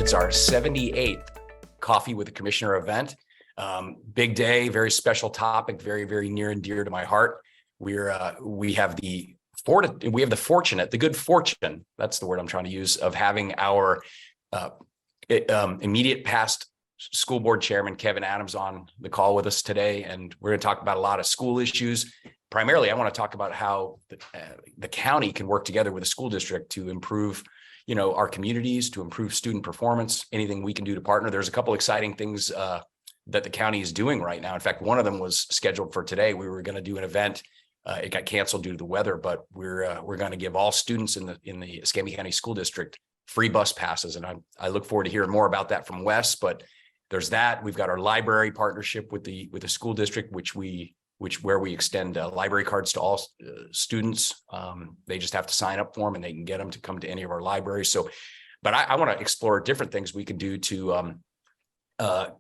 It's our 78th Coffee with the Commissioner event. Big day, very special topic, very, very near and dear to my heart. We have the good fortune, that's the word I'm trying to use, of having our immediate past school board chairman, Kevin Adams, on the call with us today. And we're going to talk about a lot of school issues. Primarily, I want to talk about how the county can work together with the school district to improve our communities, to improve student performance, anything we can do to partner. There's a couple exciting things that the county is doing right now. In fact, one of them was scheduled for today. We were going to do an event. It got canceled due to the weather, but we're going to give all students in the Escambia County School District free bus passes. And I look forward to hearing more about that from Wes, but there's that. We've got our library partnership with the school district, where we extend library cards to all students. They just have to sign up for them and they can get them to come to any of our libraries. But I want to explore different things we can do to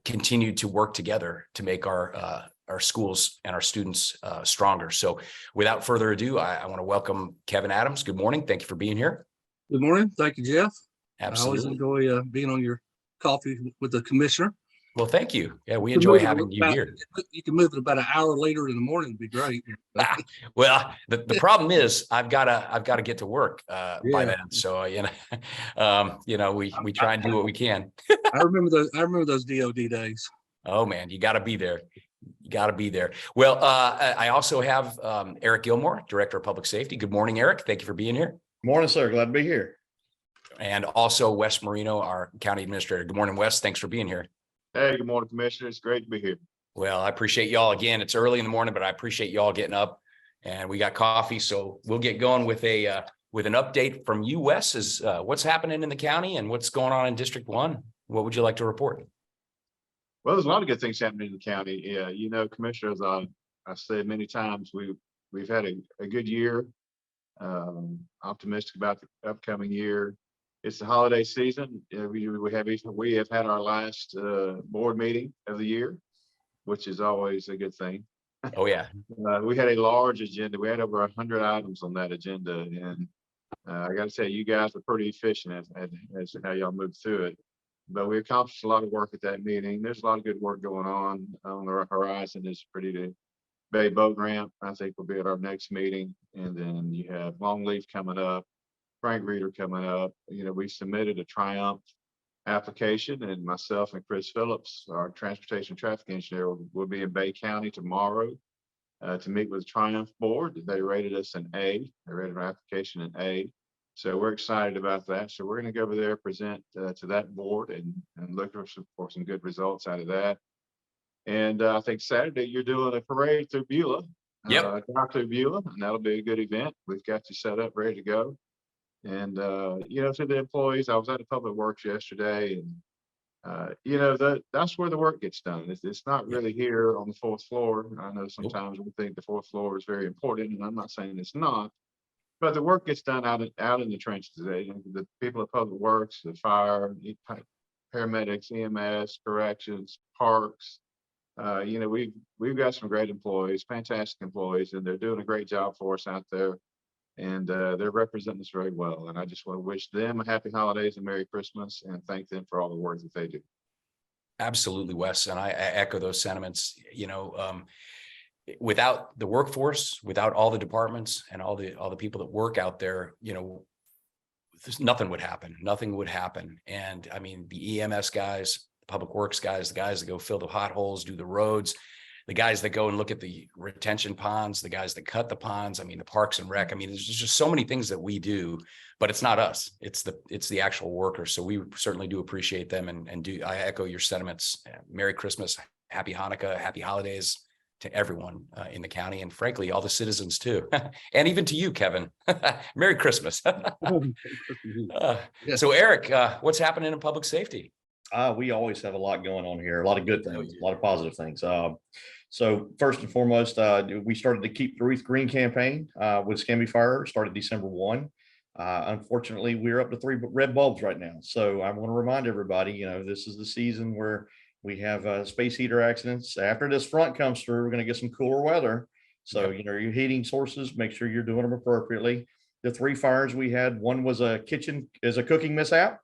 continue to work together to make our schools and our students stronger. So without further ado, I want to welcome Kevin Adams. Good morning. Thank you for being here. Good morning. Thank you, Jeff. Absolutely. I always enjoy being on your coffee with the commissioner. Well, thank you. Yeah, we enjoy having you here. You can move it about an hour later in the morning. It'd be great. Well, the problem is I've got to get to work by then. So we try and do what we can. I remember those DOD days. Oh man, you got to be there. You got to be there. Well, I also have Eric Gilmore, Director of Public Safety. Good morning, Eric. Thank you for being here. Morning, sir. Glad to be here. And also Wes Marino, our County Administrator. Good morning, Wes. Thanks for being here. Hey, good morning, Commissioner. It's great to be here. Well, I appreciate y'all again. It's early in the morning, but I appreciate y'all getting up, and we got coffee. So we'll get going with an update from you, Wes, is what's happening in the county and what's going on in District 1. What would you like to report? Well, there's a lot of good things happening in the county. Yeah, Commissioner, as I said many times, we've had a good year. Optimistic about the upcoming year. It's the holiday season. We have had our last board meeting of the year, which is always a good thing. Oh yeah. We had a large agenda. We had over 100 items on that agenda, and I got to say, you guys were pretty efficient as to how y'all moved through it. But we accomplished a lot of work at that meeting. There's a lot of good work going on the horizon. Is pretty Bay Boat Ramp, I think, will be at our next meeting, and then you have Longleaf coming up. Frank Reeder coming up. We submitted a Triumph application, and myself and Chris Phillips, our transportation traffic engineer, will be in Bay County tomorrow to meet with the Triumph board. They rated us an A. They rated our application an A. So we're excited about that. So we're going to go over there, present to that board and look for some good results out of that. And I think Saturday you're doing a parade through Beulah. Yep. Drive through Beulah, and that'll be a good event. We've got you set up, ready to go. And, to the employees, I was at the Public Works yesterday, and, that's where the work gets done. It's not really here on the fourth floor. I know sometimes we think the fourth floor is very important, and I'm not saying it's not, but the work gets done out in the trenches today. The people at Public Works, the fire, paramedics, EMS, corrections, parks, we've got some great employees, fantastic employees, and they're doing a great job for us out there. And they're representing us very well. And I just want to wish them a happy holidays and Merry Christmas and thank them for all the work that they do. Absolutely, Wes. And I echo those sentiments. Without the workforce, without all the departments and all the people that work out there, nothing would happen. Nothing would happen. And I mean, the EMS guys, the Public Works guys, the guys that go fill the potholes, do the roads, the guys that go and look at the retention ponds, the guys that cut the ponds, I mean, the Parks and Rec. I mean, there's just so many things that we do, but it's not us. It's the actual workers. So we certainly do appreciate them and I echo your sentiments. Merry Christmas, Happy Hanukkah, Happy Holidays to everyone in the county, and frankly, all the citizens too. And even to you, Kevin. Merry Christmas. So Eric, what's happening in public safety? We always have a lot going on here, a lot of good things, a lot of positive things. So first and foremost, we started the Keep the Wreath Green campaign with Escambia Fire, started December 1. Unfortunately, we're up to 3 red bulbs right now. So I want to remind everybody, this is the season where we have space heater accidents. After this front comes through, we're going to get some cooler weather. So, your heating sources, make sure you're doing them appropriately. The 3 fires we had, one was a cooking mishap.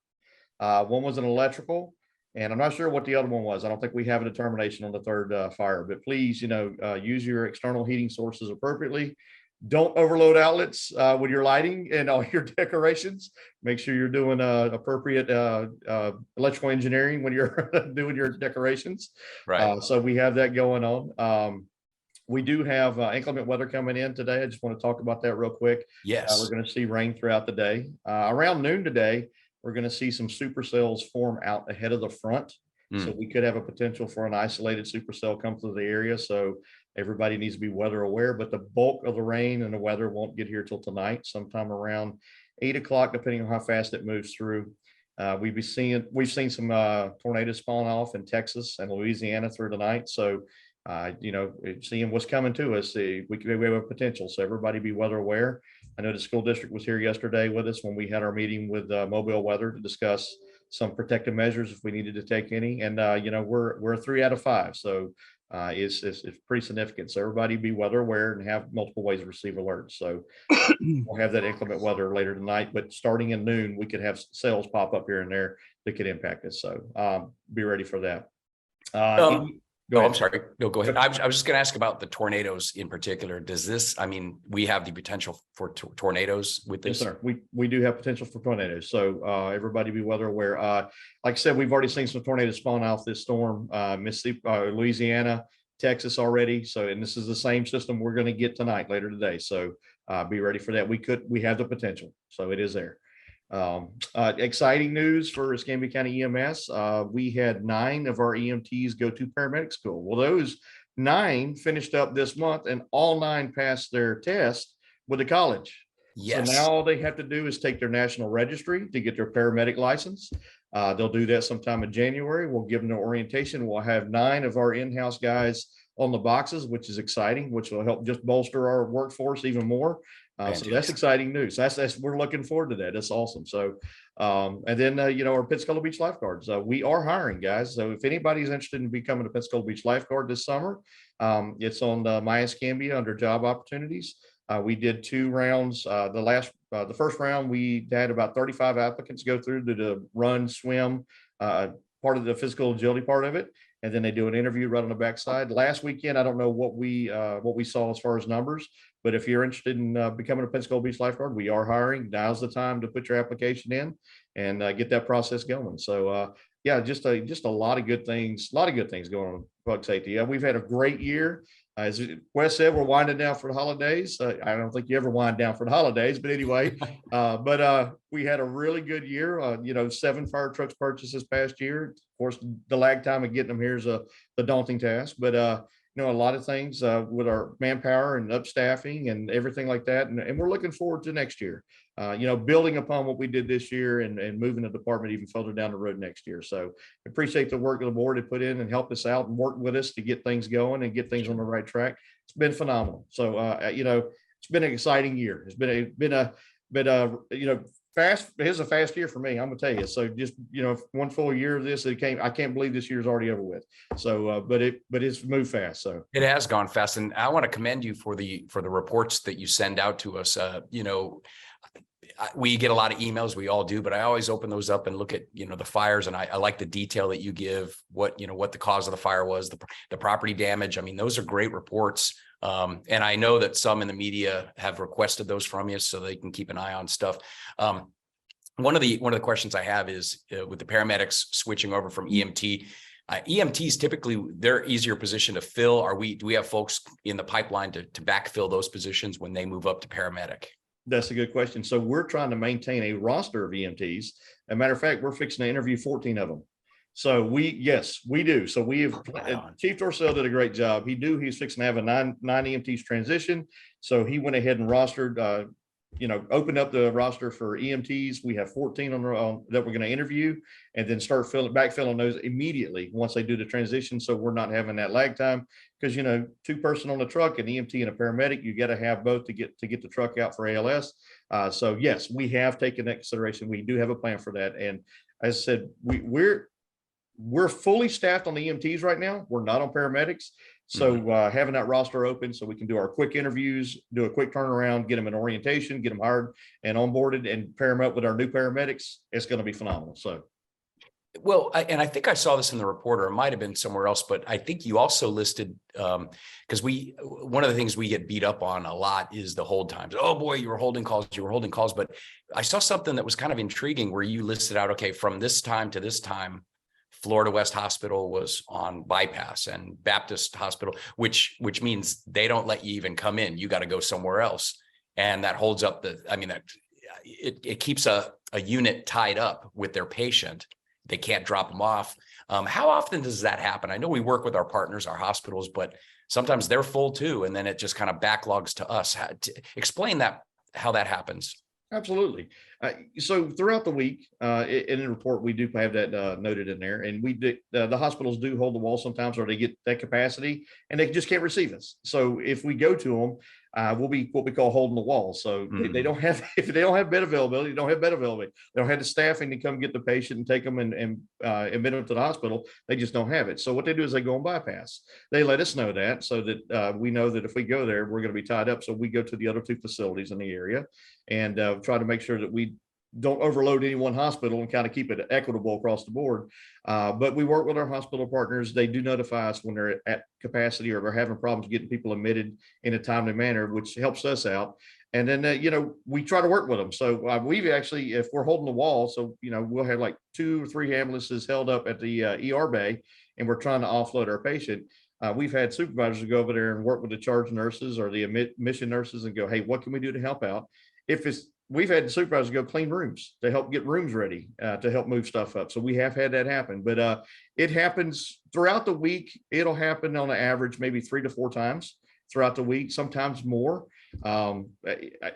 One was an electrical, and I'm not sure what the other one was. I don't think we have a determination on the third fire, but please, use your external heating sources appropriately. Don't overload outlets with your lighting and all your decorations. Make sure you're doing appropriate electrical engineering when you're doing your decorations. Right. So we have that going on. We do have inclement weather coming in today. I just want to talk about that real quick. Yes. We're going to see rain throughout the day. Around noon today, we're going to see some supercells form out ahead of the front. So we could have a potential for an isolated supercell come through the area. So everybody needs to be weather aware, but the bulk of the rain and the weather won't get here till tonight, sometime around 8 o'clock, depending on how fast it moves through. We've seen some tornadoes falling off in Texas and Louisiana through the night. So, seeing what's coming to us, we have a potential. So everybody be weather aware. I know the school district was here yesterday with us when we had our meeting with Mobile Weather to discuss some protective measures if we needed to take any. And, we're 3 out of 5. So it's pretty significant. So everybody be weather aware and have multiple ways to receive alerts. So we'll have that inclement weather later tonight, but starting in noon, we could have cells pop up here and there that could impact us. So be ready for that. Go I'm ahead. sorry. No, go ahead. I was just going to ask about the tornadoes in particular. We have the potential for tornadoes with Yes, this? sir. We do have potential for tornadoes. So everybody be weather aware. Like I said, we've already seen some tornadoes spawn off this storm, Mississippi, Louisiana, Texas already. So, and this is the same system we're going to get tonight, later today. So be ready for that. We have the potential. So it is there. Exciting news for Escambia County EMS. We had 9 of our EMTs go to paramedic school. Well, those 9 finished up this month and all 9 passed their test with the college. Yes. So now all they have to do is take their national registry to get their paramedic license. They'll do that sometime in January. We'll give them an orientation. We'll have 9 of our in-house guys on the boxes, which is exciting, which will help just bolster our workforce even more. So that's exciting news. That's we're looking forward to that. That's awesome. So, and then, our Pensacola Beach lifeguards, we are hiring, guys. So if anybody's interested in becoming a Pensacola Beach lifeguard this summer, it's on My Escambia under job opportunities. We did 2 rounds. The first round, we had about 35 applicants go through to the run, swim, part of the physical agility part of it. And then they do an interview right on the backside. Last weekend, I don't know what we saw as far as numbers, but if you're interested in becoming a Pensacola Beach lifeguard, we are hiring. Now's the time to put your application in and get that process going. So just a lot of good things, going on public safety. Yeah, we've had a great year. As Wes said, we're winding down for the holidays. I don't think you ever wind down for the holidays, but anyway, we had a really good year. 7 fire trucks purchased this past year. Of course, the lag time of getting them here is the daunting task, but a lot of things with our manpower and upstaffing and everything like that. And we're looking forward to next year, building upon what we did this year and moving the department even further down the road next year. So I appreciate the work of the board to put in and help us out and work with us to get things going and get things on the right track. It's been phenomenal. So, it's been an exciting year. It's been a fast. It's a fast year for me. I'm gonna tell you. So just, one full year of this, I can't believe this year's already over with. So, but it's moved fast. So it has gone fast, and I want to commend you for the reports that you send out to us. We get a lot of emails, we all do, but I always open those up and look at, the fires, and I like the detail that you give, what the cause of the fire was, the property damage. I mean, those are great reports. And I know that some in the media have requested those from you so they can keep an eye on stuff. One of the questions I have is with the paramedics switching over from EMT. EMTs typically, they're easier position to fill. Do we have folks in the pipeline to backfill those positions when they move up to paramedic? That's a good question. So we're trying to maintain a roster of EMTs. As a matter of fact, we're fixing to interview 14 of them. So yes, we do. So we have, Chief Dorsell did a great job. He's fixing to have a nine EMTs transition. So he went ahead and rostered, opened up the roster for EMTs. We have 14 that we're going to interview and then start backfilling those immediately once they do the transition. So we're not having that lag time because, 2 person on the truck, an EMT and a paramedic, you got to have both to get the truck out for ALS. So yes, we have taken that consideration. We do have a plan for that. And as I said, we're fully staffed on the EMTs right now. We're not on paramedics. So having that roster open so we can do our quick interviews, do a quick turnaround, get them an orientation, get them hired and onboarded and pair them up with our new paramedics, it's going to be phenomenal. So Well, and I think I saw this in the report, or it might have been somewhere else, but I think you also listed, because one of the things we get beat up on a lot is the hold times. Oh boy, you were holding calls. But I saw something that was kind of intriguing where you listed out, okay, from this time to this time, Florida West Hospital was on bypass, and Baptist Hospital, which means they don't let you even come in. You got to go somewhere else. And that holds up it keeps a unit tied up with their patient. They can't drop them off. How often does that happen? I know we work with our partners, our hospitals, but sometimes they're full too. And then it just kind of backlogs to us. Explain how that happens. Absolutely. So throughout the week, in the report, we do have that noted in there, and the hospitals do hold the wall sometimes, or they get that capacity, and they just can't receive us. So if we go to them, we'll be what we call holding the wall. So they don't have, if they don't have bed availability, they don't have bed availability. They don't have the staffing to come get the patient and take them and admit them to the hospital. They just don't have it. So what they do is they go on bypass. They let us know that, so that we know that if we go there, we're going to be tied up. So we go to the other two facilities in the area and try to make sure that we don't overload any one hospital and kind of keep it equitable across the board. But we work with our hospital partners. They do notify us when they're at capacity or they're having problems getting people admitted in a timely manner, which helps us out. And then, we try to work with them. So we've actually, if we're holding the wall, so, we'll have like 2 or 3 ambulances held up at the ER bay, and we're trying to offload our patient. We've had supervisors go over there and work with the charge nurses or the admission nurses and go, hey, what can we do to help out? We've had supervisors go clean rooms to help get rooms ready to help move stuff up. So we have had that happen, but it happens throughout the week. It'll happen on an average, maybe 3 to 4 times throughout the week, sometimes more.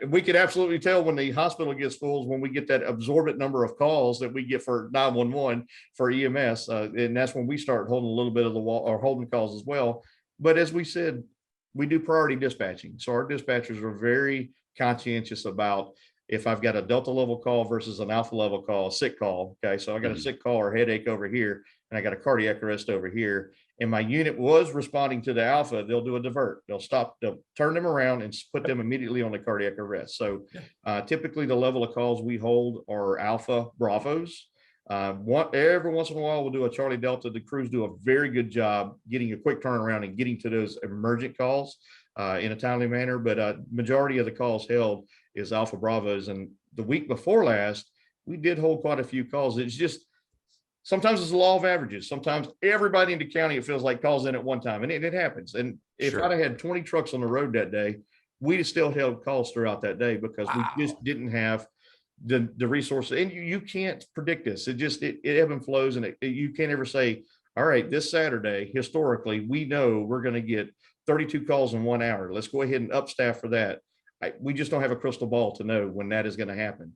We could absolutely tell when the hospital gets full when we get that absorbent number of calls that we get for 911 for EMS. And that's when we start holding a little bit of the wall or holding calls as well. But as we said, we do priority dispatching. So our dispatchers are very conscientious about if I've got a Delta level call versus an Alpha level call, a sick call. Okay. So I got a sick call or headache over here, and I got a cardiac arrest over here, and my unit was responding to the Alpha, they'll do a divert. They'll turn them around and put them immediately on the cardiac arrest. So typically the level of calls we hold are Alpha Bravos. Every once in a while, we'll do a Charlie Delta. The crews do a very good job getting a quick turnaround and getting to those emergent calls in a timely manner. But majority of the calls held is Alpha Bravos. And the week before last, we did hold quite a few calls. It's just, sometimes it's the law of averages. Sometimes everybody in the county, it feels like, calls in at one time, and it happens. And if I'd have had 20 trucks on the road that day, we'd have still held calls throughout that day because we just didn't have the resources. And you can't predict this. It ebb and flows, and you can't ever say, all right, this Saturday, historically, we know we're going to get 32 calls in 1 hour. Let's go ahead and upstaff for that. We just don't have a crystal ball to know when that is going to happen.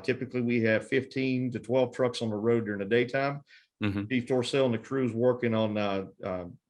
Typically, we have 15 to 12 trucks on the road during the daytime. Chief Torcell and the crews working on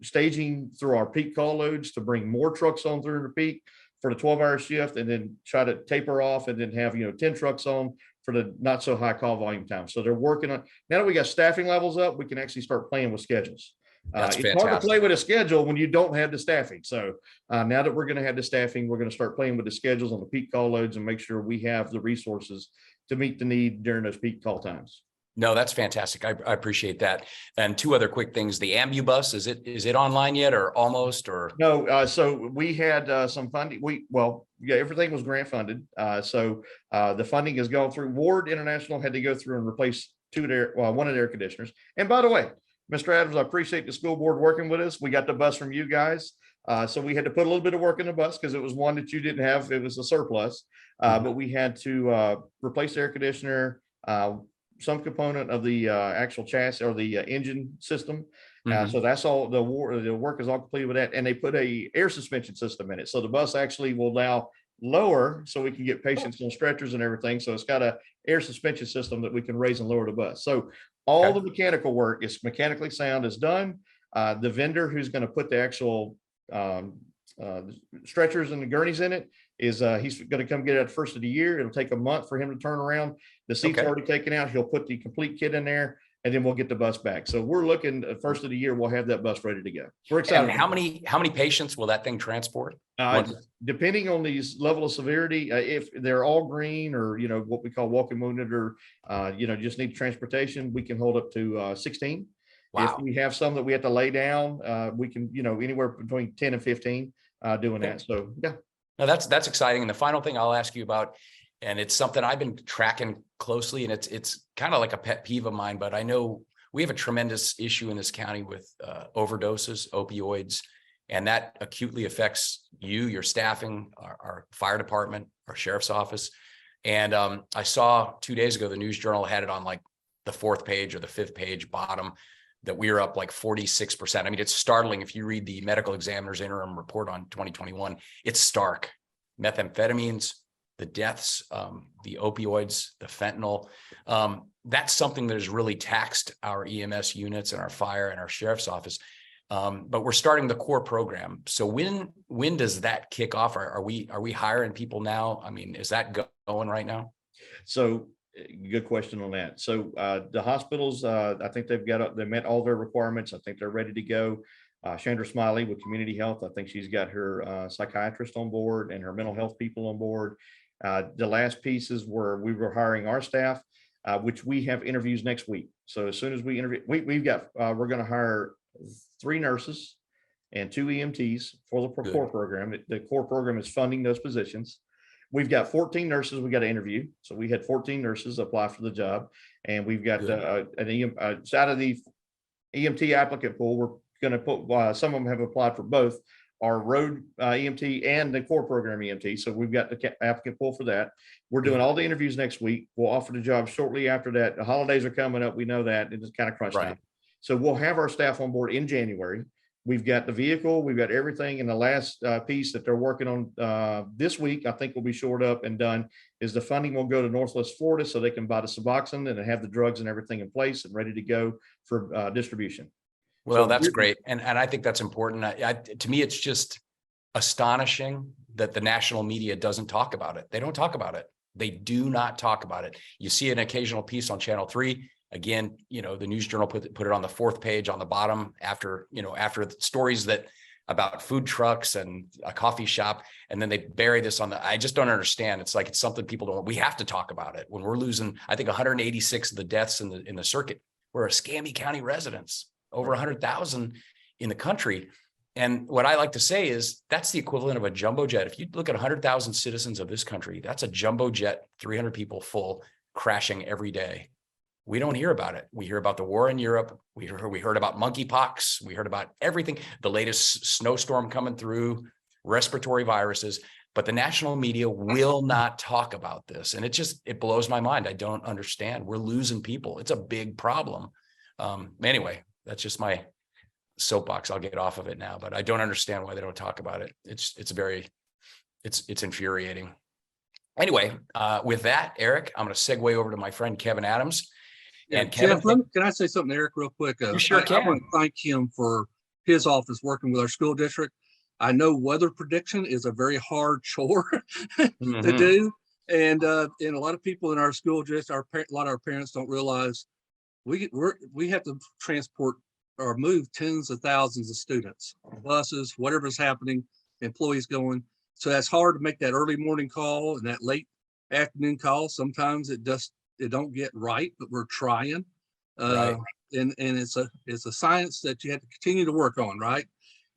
staging through our peak call loads to bring more trucks on through the peak for the 12-hour shift, and then try to taper off and then have 10 trucks on for the not so high call volume time. So they're working on, now that we got staffing levels up, we can actually start playing with schedules. It's hard to play with a schedule when you don't have the staffing. So now that we're going to have the staffing, we're going to start playing with the schedules on the peak call loads and make sure we have the resources to meet the need during those peak call times. No, that's fantastic. I appreciate that. And 2 other quick things. The Ambubus, is it online yet, or almost, or? No. So we had some funding. Everything was grant funded. So the funding has gone through. Ward International had to go through and replace one of their air conditioners. And by the way, Mr. Adams, I appreciate the school board working with us. We got the bus from you guys. So we had to put a little bit of work in the bus because it was one that you didn't have. It was a surplus. But we had to replace the air conditioner, some component of the actual chassis or the engine system. So that's all. The work is all completed with that. And they put a air suspension system in it. So the bus actually will now lower so we can get patients on stretchers and everything. So it's got a air suspension system that we can raise and lower the bus. So all the mechanical work is mechanically sound is done. The vendor who's going to put the actual stretchers and the gurneys in it is he's going to come get it at the first of the year. It'll take a month for him to turn around. The seat's already taken out. He'll put the complete kit in there. and then we'll get the bus back. So we're looking first of the year, we'll have that bus ready to go. We're excited. And how many patients will that thing transport? Depending on these level of severity, if they're all green or, what we call walking wounded or, just need transportation, we can hold up to 16. Wow. If we have some that we have to lay down, we can, anywhere between 10 and 15 doing that. So, yeah. No, that's exciting. And the final thing I'll ask you about, and it's something I've been tracking closely, and it's kind of like a pet peeve of mine, but I know we have a tremendous issue in this county with overdoses, opioids, and that acutely affects you, your staffing, our fire department, our sheriff's office. And I saw 2 days ago, the News Journal had it on like the 4th page or the 5th page bottom that we were up like 46%. I mean, it's startling. If you read the medical examiner's interim report on 2021, it's stark. Methamphetamines, the deaths, the opioids, the fentanyl. That's something that has really taxed our EMS units and our fire and our sheriff's office. But we're starting the core program. So when does that kick off? Are we hiring people now? I mean, is that going right now? So good question on that. So the hospitals, I think they met all their requirements. I think they're ready to go. Chandra Smiley with Community Health, I think she's got her psychiatrist on board and her mental health people on board. The last pieces were we were hiring our staff, which we have interviews next week. So as soon as we interview, we're going to hire 3 nurses and 2 EMTs for the core program. The core program is funding those positions. We've got 14 nurses we got to interview. So we had 14 nurses apply for the job, and we've got out of the EMT applicant pool, we're going to put some of them have applied for both our road EMT and the core program EMT. So we've got the applicant pool for that. We're doing all the interviews next week. We'll offer the job shortly after that. The holidays are coming up. We know that it's kind of crunch time. So we'll have our staff on board in January. We've got the vehicle, we've got everything. And the last piece that they're working on this week, I think will be shored up and done, is the funding will go to Northwest Florida so they can buy the Suboxone and have the drugs and everything in place and ready to go for distribution. Well, that's great. And I think that's important. To me, it's just astonishing that the national media doesn't talk about it. They don't talk about it. They do not talk about it. You see an occasional piece on Channel 3. Again, the News Journal put it on the 4th page on the bottom after the stories about food trucks and a coffee shop. And then they bury this I just don't understand. It's like, it's something people don't, we have to talk about it when we're losing, I think 186 of the deaths in the circuit were Escambia County residents, over 100,000 in the country. And what I like to say is that's the equivalent of a jumbo jet. If you look at 100,000 citizens of this country, that's a jumbo jet, 300 people full, crashing every day. We don't hear about it. We hear about the war in Europe. We heard about monkeypox. We heard about everything, the latest snowstorm coming through, respiratory viruses, but the national media will not talk about this. And it blows my mind. I don't understand. We're losing people. It's a big problem. Anyway, that's just my soapbox. I'll get off of it now, but I don't understand why they don't talk about it. It's infuriating. Anyway, with that, Eric, I'm going to segue over to my friend Kevin Adams. And Kevin, can I say something, Eric, real quick? You sure can. I want to thank him for his office working with our school district. I know weather prediction is a very hard chore to do, and a lot of people in our school district, a lot of our parents don't realize we have to transport or move tens of thousands of students, buses, whatever's happening, employees going. So that's hard to make that early morning call and that late afternoon call. Sometimes it don't get right, but we're trying. Right. And it's a science that you have to continue to work on, right?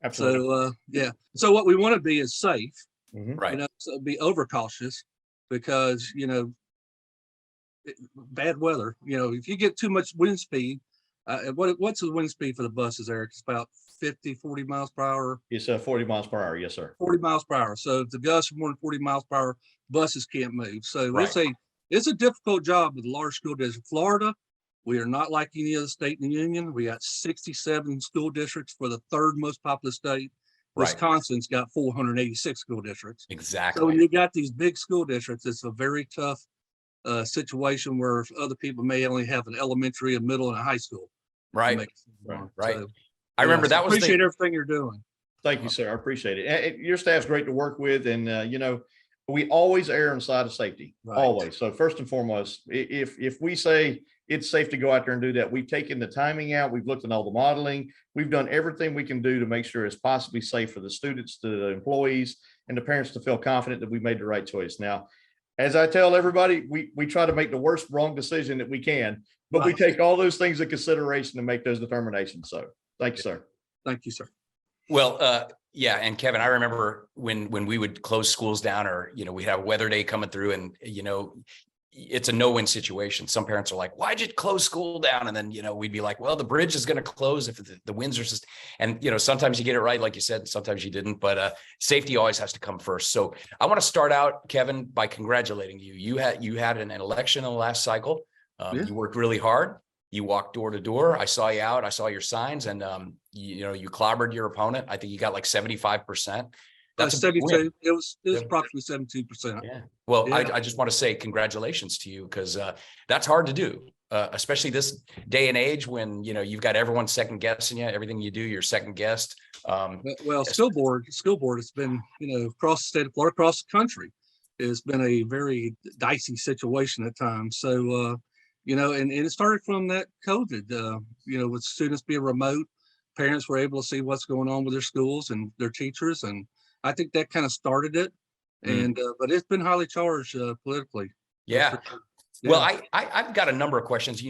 Absolutely. So so what we want to be is safe, Right. so be overcautious, because bad weather, if you get too much wind speed, what's the wind speed for the buses, Eric? It's about 40 miles per hour. It's 40 miles per hour. Yes, sir. 40 miles per hour. So if the gusts are more than 40 miles per hour, buses can't move. So Right. it's a difficult job with a large school district. Florida, we are not like any other state in the union. We got 67 school districts for the 3rd most populous state. Right. Wisconsin's got 486 school districts. Exactly. So when you got these big school districts, it's a very tough situation where other people may only have an elementary, a middle, and a high school. Right. Right. So, I remember that was appreciate everything you're doing. Thank you, sir. I appreciate it. Your staff's great to work with. And, we always err on the side of safety, Right. always. So first and foremost, if we say it's safe to go out there and do that, we've taken the timing out, we've looked at all the modeling, we've done everything we can do to make sure it's possibly safe for the students, the employees, and the parents to feel confident that we made the right choice. Now, as I tell everybody, we try to make the worst wrong decision that we can, but we Right. take all those things into consideration to make those determinations. So thank you, sir. Thank you, sir. Well, yeah, and Kevin, I remember when we would close schools down, or we'd have a weather day coming through, and it's a no-win situation. Some parents are like, "Why'd you close school down?" And then we'd be like, "Well, the bridge is going to close if the winds are just." And sometimes you get it right, like you said, and sometimes you didn't. But safety always has to come first. So I want to start out, Kevin, by congratulating you. You had an election in the last cycle. Yeah. You worked really hard. You walked door to door. I saw you out. I saw your signs, and you clobbered your opponent. I think you got like 75%. That's a big win. 72. It was Yeah. approximately 72%. Yeah. Well, Yeah. I just want to say congratulations to you, because that's hard to do, especially this day and age when you've got everyone second guessing you. Everything you do, you're second guessed. Well, school board has been, across the state of Florida, across the country, it's been a very dicey situation at times. So, and it started from that COVID, with students being remote, parents were able to see what's going on with their schools and their teachers. And I think that kind of started it. And, but it's been highly charged politically. Yeah. Yeah. Well, I've got a number of questions.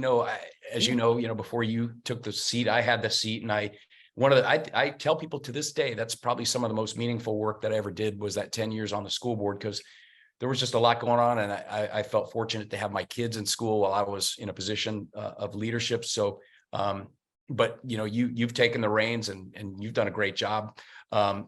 As you know, before you took the seat, I had the seat, and I tell people to this day, that's probably some of the most meaningful work that I ever did, was that 10 years on the school board, because there was just a lot going on, and I felt fortunate to have my kids in school while I was in a position of leadership. So, but you've taken the reins, and you've done a great job.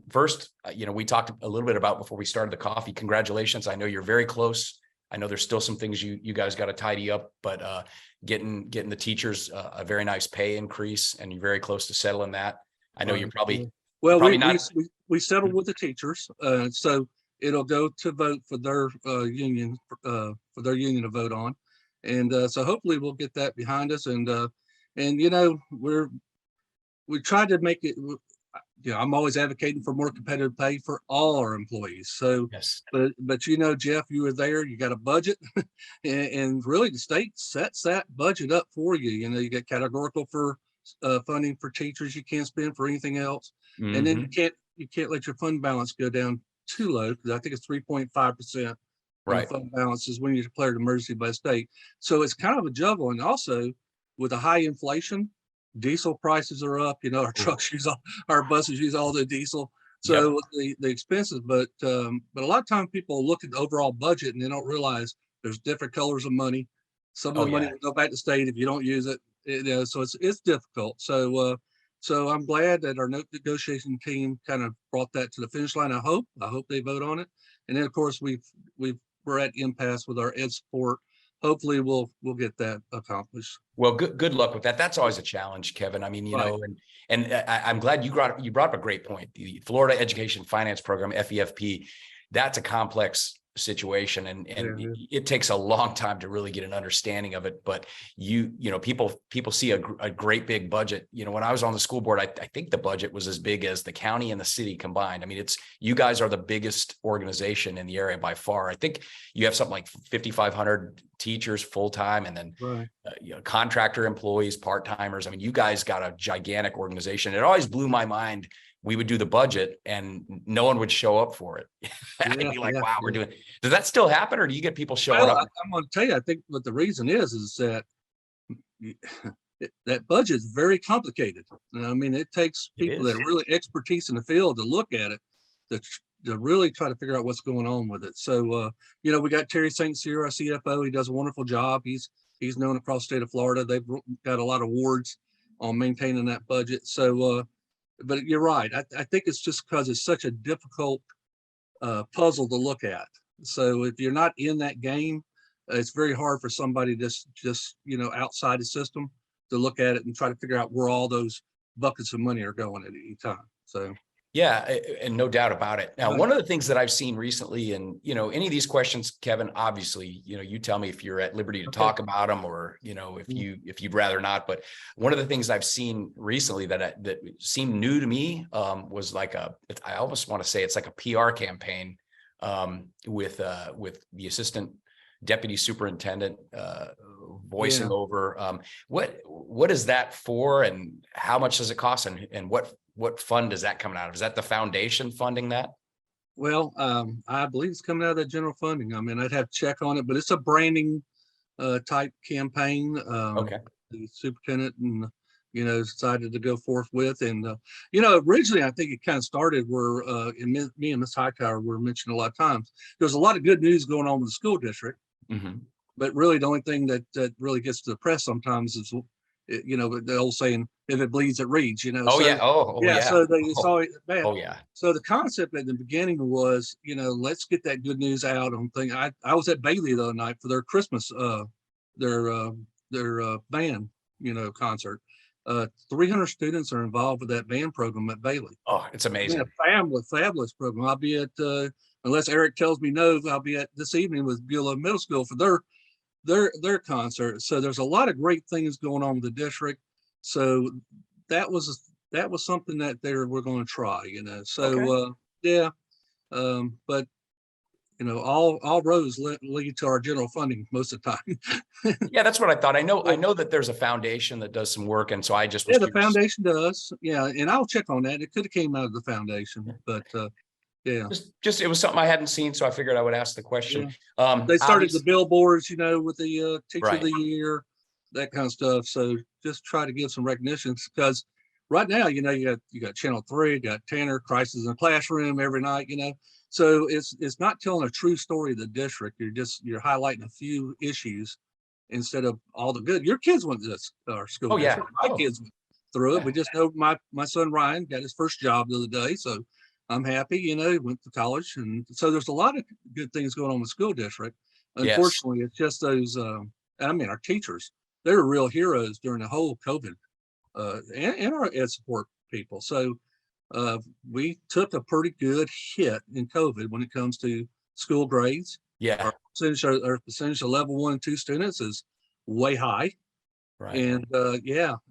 First, we talked a little bit about before we started the coffee. Congratulations! I know you're very close. I know there's still some things you guys got to tidy up, but getting the teachers a very nice pay increase, and you're very close to settling that. I know you're probably well, not. we settled with the teachers, so it'll go to vote for their union to vote on, and so hopefully we'll get that behind us. And we tried to make it. I'm always advocating for more competitive pay for all our employees. So, Yes. but Jeff, you were there. You got a budget, and really the state sets that budget up for you. You get categorical for funding for teachers. You can't spend for anything else, and then you can't let your fund balance go down too low, because I think it's 3.5%. Right. Fund balance is when you declare an emergency by state. So it's kind of a juggle, and also with a high inflation, diesel prices are up. Our trucks our buses use all the diesel. So the expenses, but a lot of times people look at the overall budget and they don't realize there's different colors of money. Some of the money will go back to state if you don't use it. So it's difficult. So I'm glad that our negotiation team kind of brought that to the finish line. I hope they vote on it. And then of course we're at impasse with our ed support. Hopefully we'll get that accomplished. Well, good luck with that. That's always a challenge, Kevin. I mean, and I'm glad you brought up a great point. The Florida Education Finance Program, FEFP, that's a complex situation, and it takes a long time to really get an understanding of it. But people see a great big budget. When I was on the school board, I think the budget was as big as the county and the city combined. I mean, you guys are the biggest organization in the area by far. I think you have something like 5,500 teachers full-time, and then contractor employees, part-timers. I mean, you guys got a gigantic organization. It always blew my mind. We would do the budget and no one would show up for it. I'd be like, wow, we're doing. Does that still happen, or do you get people showing up? I'm going to tell you, I think what the reason is that that budget is very complicated. I mean, it takes people that are really expertise in the field to look at it, to really try to figure out what's going on with it. So, we got Terry St. Cyr, our CFO. He does a wonderful job. He's known across the state of Florida. They've got a lot of awards on maintaining that budget. So, but you're right. I think it's just because it's such a difficult puzzle to look at. So if you're not in that game, it's very hard for somebody just outside the system to look at it and try to figure out where all those buckets of money are going at any time. So. Yeah, and no doubt about it. Now, one of the things that I've seen recently, and any of these questions, Kevin, obviously, you tell me if you're at liberty to talk about them, or if you'd rather not. But one of the things I've seen recently that seemed new to me was like I almost want to say it's like a PR campaign with the assistant deputy superintendent voicing Yeah. over. What is that for, and how much does it cost, and what fund is that coming out of? Is that the foundation funding that? Well, I believe it's coming out of that general funding. I mean, I'd have to check on it, but it's a branding type campaign. Okay. The superintendent and, decided to go forth with. And, originally, I think it kind of started where me and Ms. Hightower were mentioned a lot of times. There's a lot of good news going on with the school district, Mhm. but really the only thing that really gets to the press sometimes is, the old saying, if it bleeds, it reads, Oh, So, yeah. Oh, yeah, yeah. so they saw it bad. Oh, yeah. So the concept at the beginning was, let's get that good news out on thing. I was at Bailey the other night for their Christmas, their band, concert. 300 students are involved with that band program at Bailey. Oh, it's I mean, amazing. a fabulous program. I'll be at, unless Eric tells me no, I'll be at this evening with Beulah Middle School for their concert. So there's a lot of great things going on with the district. So that was something that we're going to try, So yeah, but all roads lead to our general funding most of the time. Yeah, that's what I thought. I know that there's a foundation that does some work, and so I just was Yeah, the curious. foundation does. Yeah, and I'll check on that. It could have came out of the foundation, but yeah. Just it was something I hadn't seen, so I figured I would ask the question. They started the Obviously- billboards, with the teacher Right. of the year, that kind of stuff. So just try to give some recognition, because right now, you got Channel 3, you got Tanner, Crisis in the Classroom every night, So it's not telling a true story of the district. You're highlighting a few issues instead of all the good. Your kids went to our school. Oh, yeah. district. My Oh. kids went through it. Yeah. We just know my son Ryan got his first job the other day, so I'm happy. He went to college, and so there's a lot of good things going on with the school district. Yes. Unfortunately, it's just those. Our teachers, they were real heroes during the whole COVID, and our ed support people. So we took a pretty good hit in COVID when it comes to school grades. Yeah, Our percentage of level 1 and 2 students is way high. right. And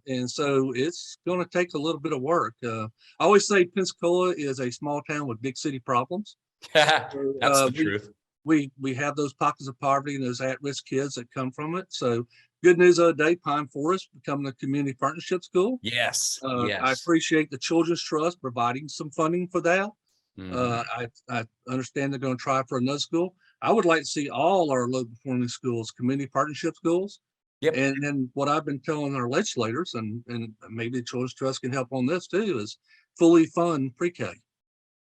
and so it's going to take a little bit of work. I always say Pensacola is a small town with big city problems. That's the truth. We have those pockets of poverty and those at-risk kids that come from it. So good news of the day, Pine Forest becoming a community partnership school. Yes. I Yes. appreciate the Children's Trust providing some funding for that. Mhm. I understand they're going to try for another school. I would like to see all our low performing schools, community partnership schools. Yep. And then what I've been telling our legislators, and maybe the Children's Trust can help on this too, is fully fund pre-K.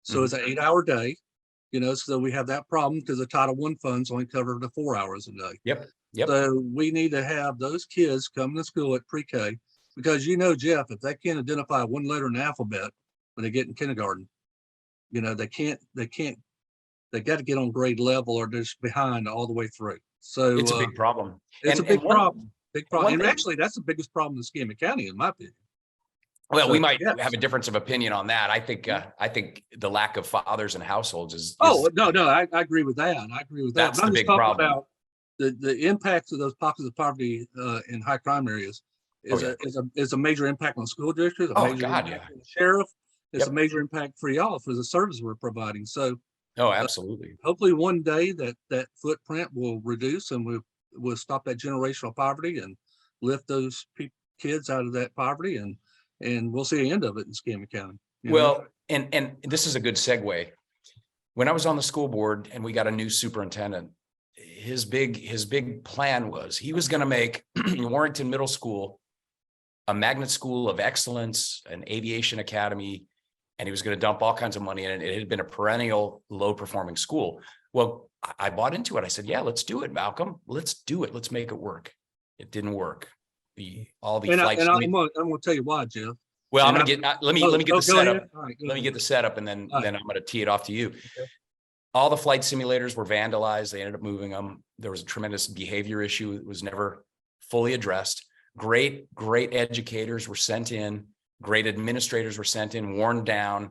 So it's an 8-hour day, so we have that problem because the Title I funds only cover the 4 hours a day. Yep. Yep. So we need to have those kids come to school at pre-K, because Jeff, if they can't identify one letter in the alphabet when they get in kindergarten, they got to get on grade level or they're just behind all the way through. So It's a big problem. it's a And- big and one- problem. Big problem. one And thing- actually, that's the biggest problem in Escambia County, in my opinion. Well, we So, might yes. have a difference of opinion on that. I think the lack of fathers in households is. Oh, no, I agree with that. I agree with that. That's But I'm the just big talking problem. about the impacts of those pockets of poverty in high crime areas is a major impact on school districts, a Oh, major God, impact yeah. on the sheriff. It's Yep. a major impact for y'all for the service we're providing. So Oh, absolutely. hopefully one day that footprint will reduce and we'll stop that generational poverty and lift those kids out of that poverty, and we'll see the end of it in Escambia County. Well, and this is a good segue. When I was on the school board and we got a new superintendent, his big plan was he was going to make Warrington Middle School a magnet school of excellence, an aviation academy, and he was going to dump all kinds of money in it. It had been a perennial low performing school. Well, I bought into it. I said, yeah, let's do it, Malcolm. Let's do it. Let's make it work. It didn't work. All the flights. I'm going to tell you why, Jeff. Well, I'm and going to get, let me get the Go setup. ahead. All right, go Let me ahead. get the setup and then All right. I'm going to tee it off to you. All the flight simulators were vandalized. They ended up moving them. There was a tremendous behavior issue. It was never fully addressed. Great educators were sent in. Great administrators were sent in, worn down,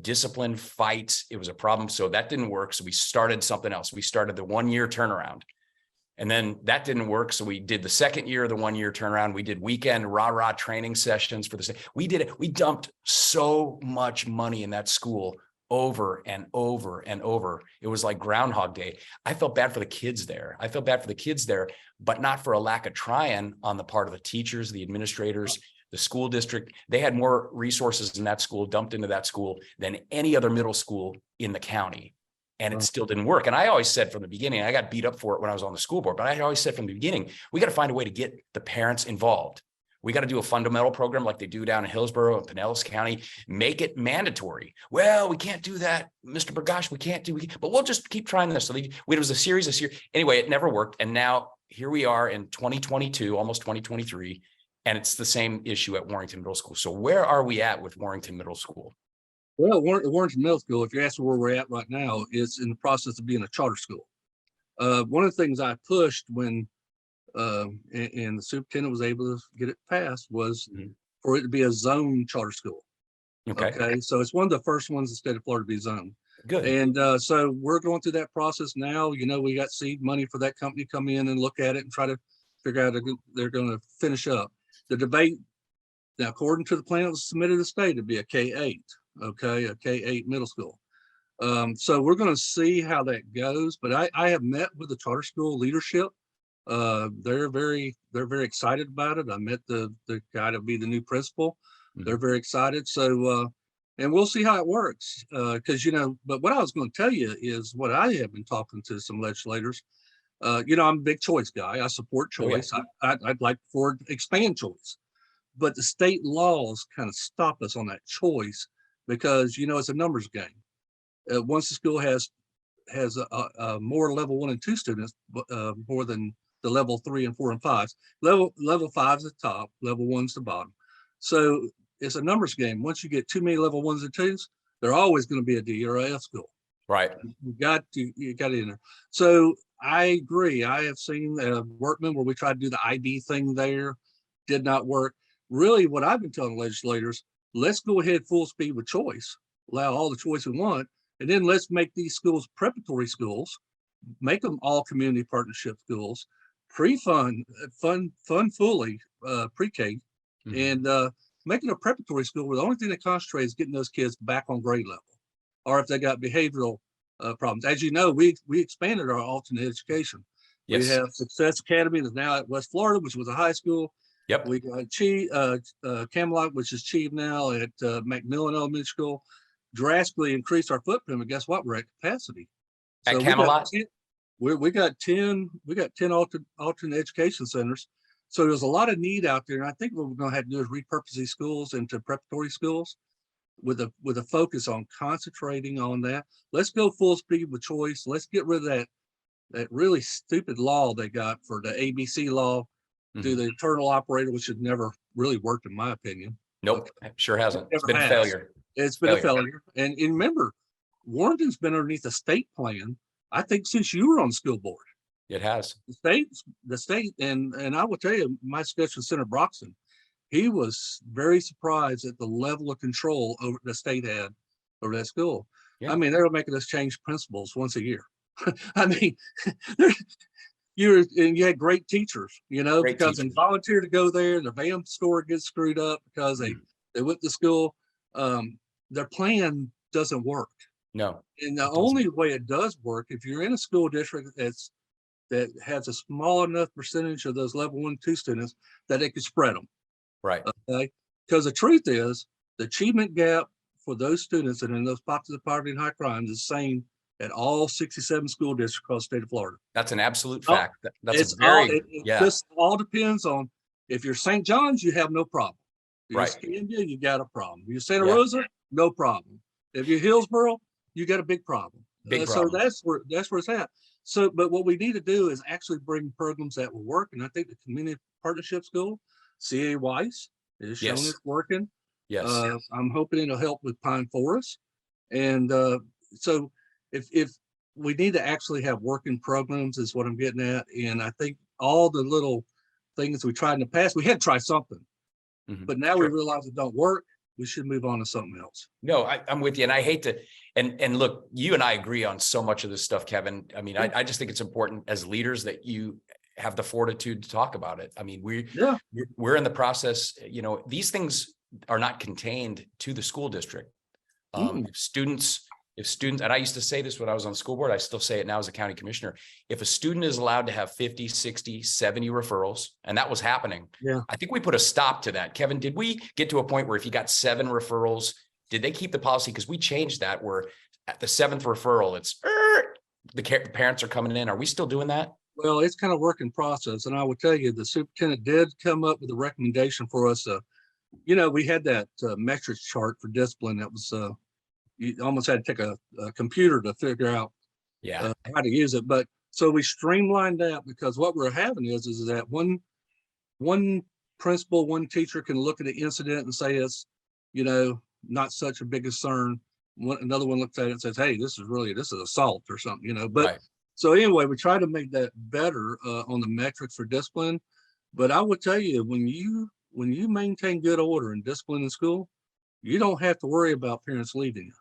discipline fights. It was a problem. So that didn't work. So we started something else. We started the 1-year turnaround. And then that didn't work. So we did the second year of the 1-year turnaround. We did weekend rah-rah training sessions for the. We did it. We dumped so much money in that school over and over and over. It was like Groundhog Day. I felt bad for the kids there. I felt bad for the kids there, but not for a lack of trying on the part of the teachers, the administrators, the school district. They had more resources in that school dumped into that school than any other middle school in the county. And it still didn't work. And I always said from the beginning, I got beat up for it when I was on the school board, but I always said from the beginning, we got to find a way to get the parents involved. We got to do a fundamental program like they do down in Hillsborough and Pinellas County, make it mandatory. Well, we can't do that, Mr. Burgash, we can't do, but we'll just keep trying this. So it was a series this year. Anyway, it never worked. And now here we are in 2022, almost 2023, and it's the same issue at Warrington Middle School. So where are we at with Warrington Middle School? Well, Warrington Middle School, if you're asking where we're at right now, is in the process of being a charter school. One of the things I pushed when and the superintendent was able to get it passed was for it to be a zone charter school. Okay. So it's one of the first ones in the state of Florida to be zoned. Good. And so we're going through that process now. You know, we got seed money for that company to come in and look at it and try to figure out they're going to finish up the debate. Now, according to the plan that was submitted to the state, it'd be a K-8. Okay, a K-8 middle school. So we're going to see how that goes. But I have met with the charter school leadership. They're very excited about it. I met the guy to be the new principal. They're very excited. So and we'll see how it works. Because, you know, but what I was going to tell you is what I have been talking to some legislators. You know, I'm a big choice guy. I support choice. I'd like for expand choice, but the state laws kind of stop us on that choice because, you know, it's a numbers game. Once the school has more level 1 and 2 students, more than the level 3 and 4 and 5s. Level 5 is the top, level 1's the bottom. So it's a numbers game. Once you get too many level 1s and 2s, they're always going to be a D or a F school. Right. You got it in there. So I agree. I have seen Workman where we tried to do the IB thing there, did not work. Really, what I've been telling legislators, let's go ahead full speed with choice, allow all the choice we want, and then let's make these schools preparatory schools, make them all community partnership schools, fund fully pre-K, and make it a preparatory school where the only thing that concentrates is getting those kids back on grade level, or if they got behavioral problems. As you know, we expanded our alternate education. Yes. We have Success Academy that's now at West Florida, which was a high school. Yep. We got Camelot, which is Chief now at Macmillan Elementary School. Drastically increased our footprint, but guess what? We're at capacity. At Camelot, we got 10 alternate education centers. So there's a lot of need out there. And I think what we're going to have to do is repurpose these schools into preparatory schools with a focus on concentrating on that. Let's go full speed with choice. Let's get rid of that really stupid law they got for the ABC law, do the internal operator, which has never really worked in my opinion. Nope, sure hasn't. It's been a has. failure. It's been a failure. And remember, Warrenton's been underneath a state plan, I think, since you were on the school board. It has. The state, and I will tell you, my discussion with Senator Broxton, he was very surprised at the level of control over the state had over that school. Yeah. I mean, they were making us change principals once a year. I mean, you had great teachers, you know, because they volunteer to go there, the van score gets screwed up because they went to school. Their plan doesn't work. No. And the only way it does work, if you're in a school district that has a small enough percentage of those level 1, 2 students that it could spread them. Right. Okay. Because the truth is, the achievement gap for those students that are in those pockets of poverty and high crime is the same at all 67 school districts across the state of Florida. That's an absolute fact. It just all depends on, if you're St. John's, you have no problem. If you're Scandia, you got a problem. If you're Santa Rosa, no problem. If you're Hillsborough, you got a big problem. So that's where it's at. So, but what we need to do is actually bring programs that will work. And I think the community partnership school, CA Weiss, is showing it's working. Yes. I'm hoping it'll help with Pine Forest. And so if we need to actually have working programs is what I'm getting at. And I think all the little things we tried in the past, we had to try something, but now we realize it don't work. We should move on to something else. No, I'm with you. And I hate to, and look, you and I agree on so much of this stuff, Kevin. I mean, I just think it's important as leaders that you have the fortitude to talk about it. I mean, we're in the process, you know, these things are not contained to the school district. Students If students, and I used to say this when I was on the school board, I still say it now as a county commissioner, if a student is allowed to have 50, 60, 70 referrals, and that was happening. Yeah. I think we put a stop to that. Kevin, did we get to a point where if you got 7 referrals, did they keep the policy? Because we changed that where at the 7th referral, it's the parents are coming in. Are we still doing that? Well, it's kind of work in process. And I will tell you, the superintendent did come up with a recommendation for us. We had that metrics chart for discipline that was, you almost had to take a computer to figure out Yeah. how to use it. But so we streamlined that because what we're having is that one principal, one teacher can look at the incident and say it's, not such a big concern. Another one looks at it and says, hey, this is assault or something, but Right. so anyway, we try to make that better on the metrics for discipline. But I would tell you, when you maintain good order and discipline in school, you don't have to worry about parents leaving you.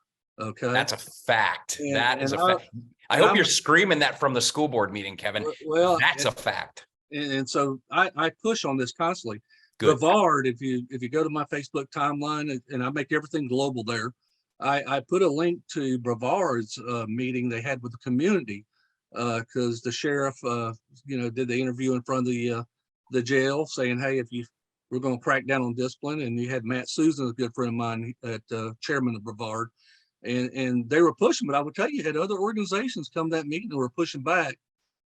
Okay. That's a fact. And- That is a and fact. I hope I'm- you're screaming that from the school board meeting, Kevin. Well, That's a fact. and so I push on this constantly. Good. Brevard, if you go to my Facebook timeline, and I make everything global there, I put a link to Brevard's meeting they had with the community because the sheriff, did the interview in front of the jail saying, hey, we're going to crack down on discipline. And you had Matt Susan, a good friend of mine, chairman of Brevard, and they were pushing. But I would tell you, had other organizations come to that meeting and were pushing back,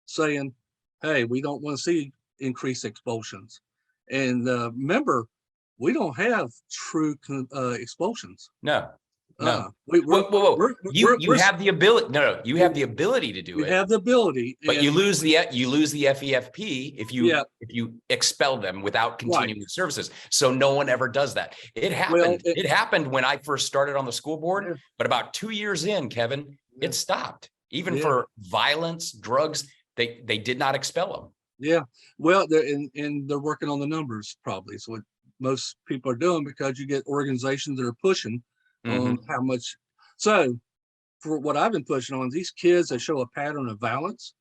saying, hey, we don't want to see increased expulsions. And remember, we don't have true expulsions. No. No. We're- You have the ability. No, you have the ability to do we it. have the ability. But you and- lose the FEFP if Yeah. you expel them without continuing services. So no one ever does that. It happened. It happened when I first started on the school board, Yeah. but about 2 years in, Kevin, Yeah. it stopped. Even Yeah. for violence, drugs, they did not expel them. Yeah, well, they're working on the numbers probably. So what most people are doing, because you get organizations that are pushing on how much. So for what I've been pushing on, these kids that show a pattern of violence,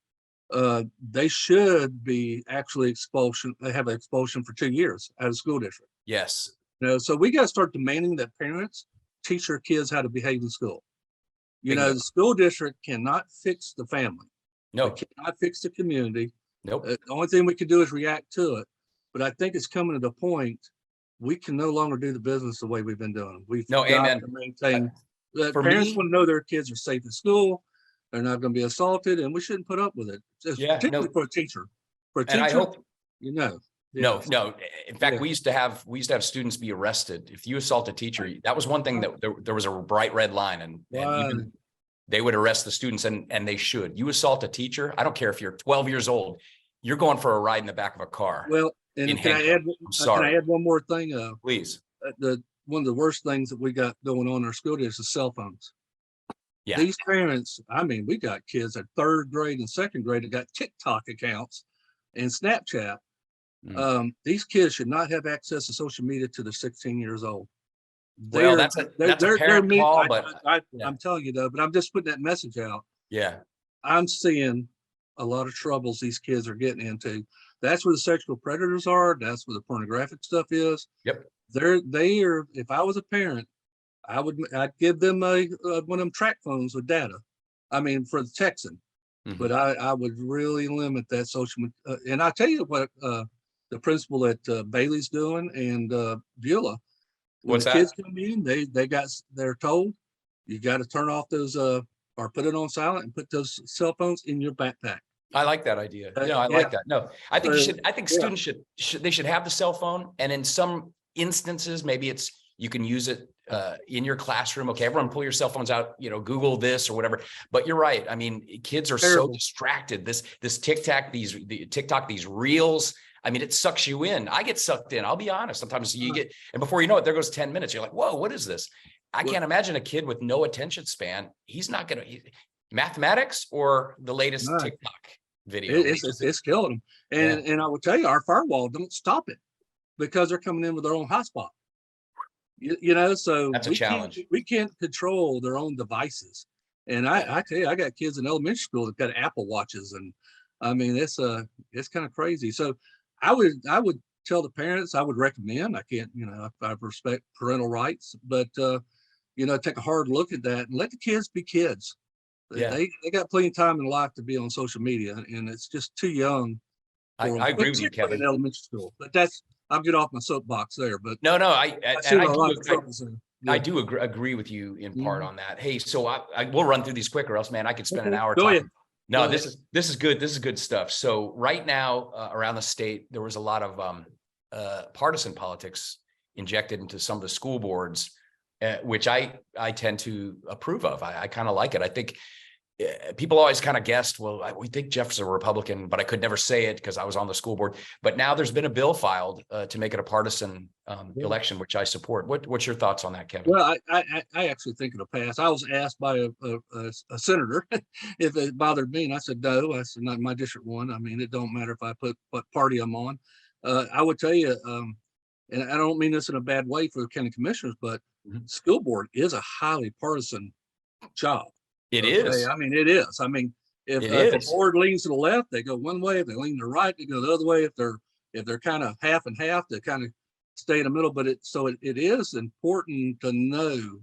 they should be actually expulsion. They have an expulsion for 2 years out of school district. Yes. So we got to start demanding that parents teach their kids how to behave in school. Bingo. The school district cannot fix the family. No. It cannot fix the community. Nope. The only thing we can do is react to it. But I think it's coming to the point we can no longer do the business the way we've been doing. We've No, got amen. to maintain that For parents me- want to know their kids are safe in school. They're not going to be assaulted, and we shouldn't put up with it. Yeah, Particularly no. for a teacher. For a And I teacher, hope No. No, no. In fact, Yeah. we used to have students be arrested. If you assault a teacher, that was one thing that there was a bright red line and even they would arrest the students and they should. You assault a teacher, I don't care if you're 12 years old, you're going for a ride in the back of a car. Well, and In can I handcuffs. add? I'm Can sorry. I add one more thing? Please. One of the worst things that we got going on in our school district is cell phones. Yeah. These parents, we got kids at 3rd grade and 2nd grade that got TikTok accounts and Snapchat. These kids should not have access to social media till they're 16 years old. Well, that's a parent call, but yeah. I'm telling you though, but I'm just putting that message out. Yeah. I'm seeing a lot of troubles these kids are getting into. That's where the sexual predators are. That's where the pornographic stuff is. Yep. They are, if I was a parent, I'd give them one of them track phones with data. For the texting, but I would really limit that social. And I tell you what, the principal at Bailey's doing and Beulah. When What's the that? kids come in, they're told you got to turn off those or put it on silent and put those cell phones in your backpack. I like that idea. I Yeah. like that. No, I think So, students should have the cell phone. And in some instances, maybe you can use it in your classroom. Okay, everyone pull your cell phones out, Google this or whatever. But you're right. Kids are so Terrible. distracted. This TikTok, these reels. It sucks you in. I get sucked in. I'll be honest. Sometimes and before you know it, there goes 10 minutes. You're like, whoa, what is this? I can't imagine a kid with no attention span. He's not going to mathematics or the latest No. TikTok video. It's killing them. And I will tell you, our firewall don't stop it because they're coming in with their own hotspot. So That's a challenge. We can't control their own devices. And I tell you, I got kids in elementary school that got Apple watches, and it's kind of crazy. So I would tell the parents, I would recommend. I can't, I respect parental rights, but take a hard look at that and let the kids be kids. Yeah. They got plenty of time in life to be on social media, and it's just too young. I for 'em, agree with you, particularly Kevin. In elementary school, but I'll get off my soapbox there, but No, no, I and see a I lot do, of troubles there. I Yeah. do agree with you in part Mhm. on that. Hey, so I will run through these quick, or else, man, I could spend an Okay, hour go talking. ahead. No, Go this is good. This is good stuff. So right now, around the state, there was a lot of partisan politics injected into some of the school boards, which I tend to approve of. I kind of like it. I think people always kind of guessed, well, we think Jeff's a Republican, but I could never say it because I was on the school board. But now there's been a bill filed to make it a partisan election, which I support. What's your thoughts on that, Kevin? Well, I actually think it'll pass. I was asked by a senator if it bothered me, and I said no. I said not in my district one. I mean, it don't matter if I put what party I'm on. I would tell you, and I don't mean this in a bad way for the county commissioners, but Mhm. school board is a highly partisan job. It Okay, is. I mean, it is. I mean, if It a is. board leans to the left, they go one way. If they lean to the right, they go the other way. If they're kind of half and half, they kind of stay in the middle. But it is important to know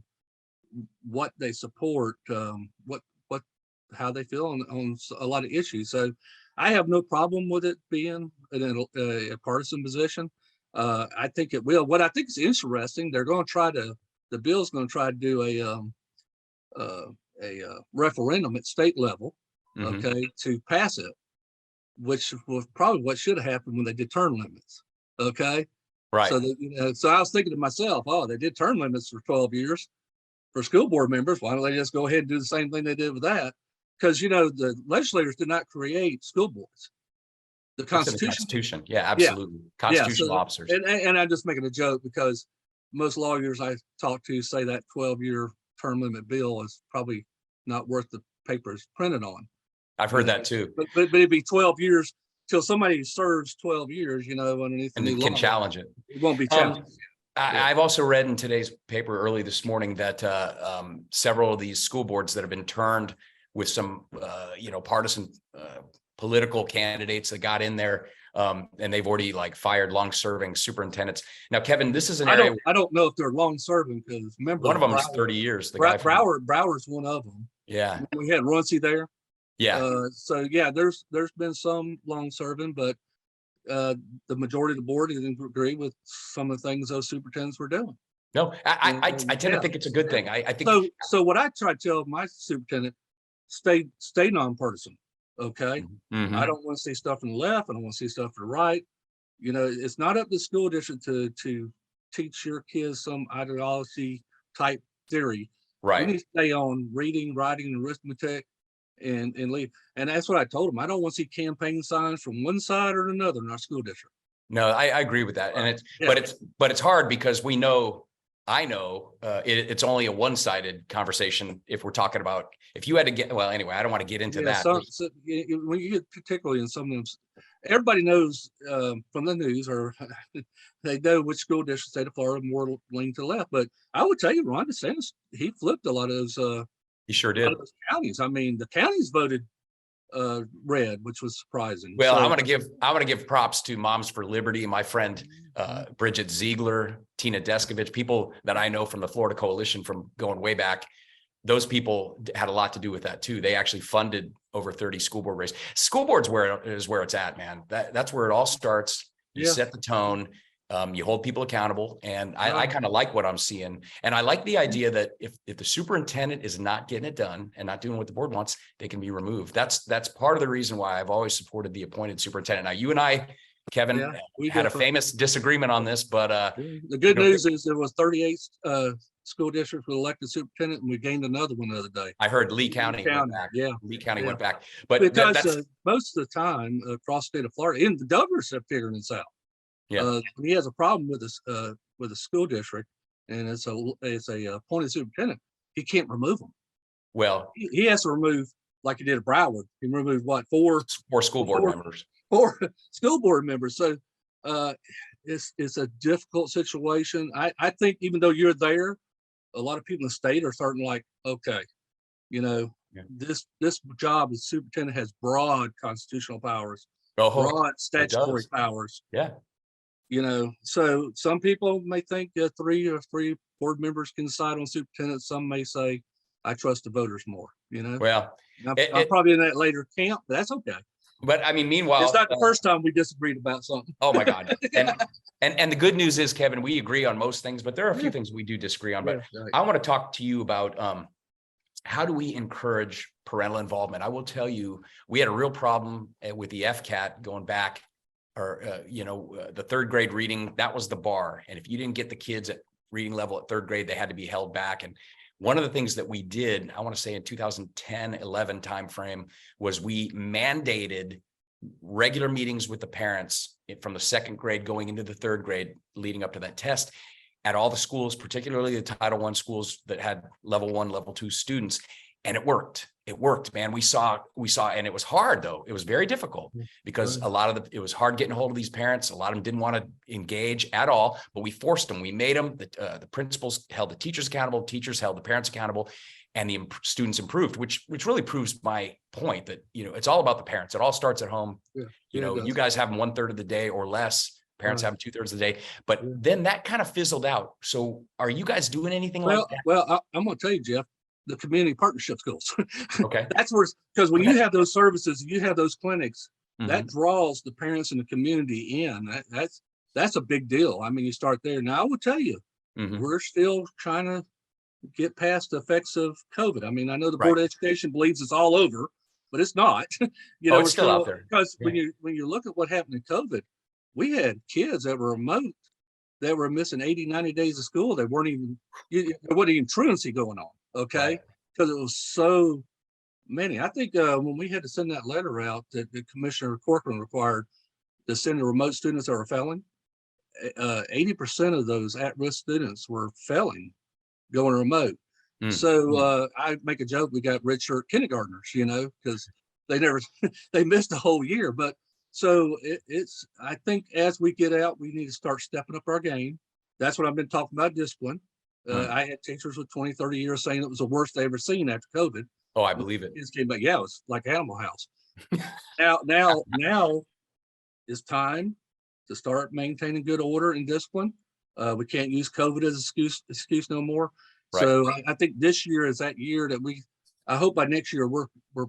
what they support, how they feel on a lot of issues. So I have no problem with it being a partisan position. I think it will. What I think is interesting, the bill's going to try to do a referendum at state level, Mhm. okay, to pass it, which was probably what should have happened when they did term limits. Okay. Right. So so I was thinking to myself, oh, they did term limits for 12 years for school board members. Why don't they just go ahead and do the same thing they did with that? Because the legislators did not create school boards. The It's in the Constitution. Constitution. Yeah, absolutely. Constitutional officers. And I'm just making a joke because most lawyers I talk to say that 12-year term limit bill is probably not worth the paper it's printed on. I've heard that too. But it'd be 12 years till somebody serves 12 years, underneath the And new you can law. challenge it. It won't be challenged. Yeah. I've also read in today's paper early this morning that several of these school boards that have been turned with some, partisan political candidates that got in there, and they've already fired long-serving superintendents. Now, Kevin, this is an area. I don't know if they're long serving because remember One of them is 30 years. The guy from, Brower's one of them. yeah, We had Runcie there. yeah. So yeah, there's been some long serving, but the majority of the board didn't agree with some of the things those superintendents were doing. No, I tend to Yeah. think it's a good thing. I think So what I try to tell my superintendent, stay nonpartisan. Okay. Mhm. I don't want to see stuff from the left. I don't want to see stuff to the right. It's not up to the school district to teach your kids some ideology type theory. We Right. need to stay on reading, writing, and arithmetic and leave. And that's what I told them. I don't want to see campaign signs from one side or another in our school district. No, I agree with that. And Yeah. but it's hard because I know it's only a one-sided conversation if we're talking about, if you had to get, well, anyway, I don't want to get into that. When you get particularly in some of them, everybody knows from the news or they know which school district state of Florida more lean to the left. But I would tell you, Ron DeSantis, he flipped a lot of those He sure did. counties. I mean, the counties voted red, which was surprising. Well, So- I want to give props to Moms for Liberty, my friend Bridget Ziegler, Tina Deskovich, people that I know from the Florida Coalition from going way back. Those people had a lot to do with that too. They actually funded over 30 school board races. School boards where it's at, man. That's where it all starts. You Yeah. set the tone. You hold people accountable, and I kind of like what I'm seeing. And I like the idea that if the superintendent is not getting it done and not doing what the board wants, they can be removed. That's part of the reason why I've always supported the appointed superintendent. Now, you and I, Kevin, Yeah, we had a definitely- famous disagreement on this, but The good news is there was 38 school districts with elected superintendent, and we gained another one the other day. I heard Lee County went County, back. yeah. Lee County Yeah. went back. But Because that's most of the time across the state of Florida, and the governors have figured this out. Yeah. When he has a problem with a school district, and it's a appointed superintendent, he can't remove them. well, He has to remove, like he did at Broward. He removed what, four school board Four. members. school board members. So it's a difficult situation. I think even though you're there, a lot of people in the state are starting like, okay, Yeah. this job as superintendent has broad constitutional powers, Oh, broad statutory does. powers. yeah. So some people may think three board members can decide on superintendent. Some may say, I trust the voters more, Well, I'm probably in that later camp, but that's okay. but I mean, meanwhile, It's not the first time we disagreed about something. oh my God. And the good news is, Kevin, we agree on most things, but there are a few things we do disagree on. But I want to talk to you about how do we encourage parental involvement? I will tell you, we had a real problem with the FCAT going back, or the third grade reading, that was the bar. And if you didn't get the kids at reading level at third grade, they had to be held back. And one of the things that we did, I want to say in 2010-11 timeframe, was we mandated regular meetings with the parents from the second grade going into the third grade leading up to that test at all the schools, particularly the Title I schools that had level 1, level 2 students. And it worked. It worked, man. We saw, and it was hard though. It was very difficult because it was hard getting a hold of these parents. A lot of them didn't want to engage at all, but we forced them. We made them, the principals held the teachers accountable, teachers held the parents accountable, and the students improved, which really proves my point that, it's all about the parents. It all starts at home. You guys have them 1/3 of the day or less. Parents have them 2/3 of the day, but then that kind of fizzled out. So are you guys doing anything like that? Well, I'm going to tell you, Jeff, the community partnership schools. Okay. That's where, because when you have those services, you have those clinics, that draws the parents and the community in. That's a big deal. I mean, you start there. Now, I will tell you, we're still trying to get past the effects of COVID. I mean, I know the Board of Education believes it's all over, but it's not. It's still out there. Because when you look at what happened in COVID, we had kids that were remote that were missing 80, 90 days of school. There wasn't even truancy going on. Okay. Because it was so many. I think when we had to send that letter out that Commissioner Corcoran required to send the remote students that were failing, 80% of those at-risk students were failing going remote. So I make a joke, we got red shirt kindergartners, because they missed a whole year. But so I think as we get out, we need to start stepping up our game. That's what I've been talking about, discipline. I had teachers with 20, 30 years saying it was the worst they ever seen after COVID. Oh, I believe it. Kids came back. Yeah, it was like Animal House. now it's time to start maintaining good order and discipline. We can't use COVID as an excuse no more. Right. So I think this year is that year that I hope by next year we're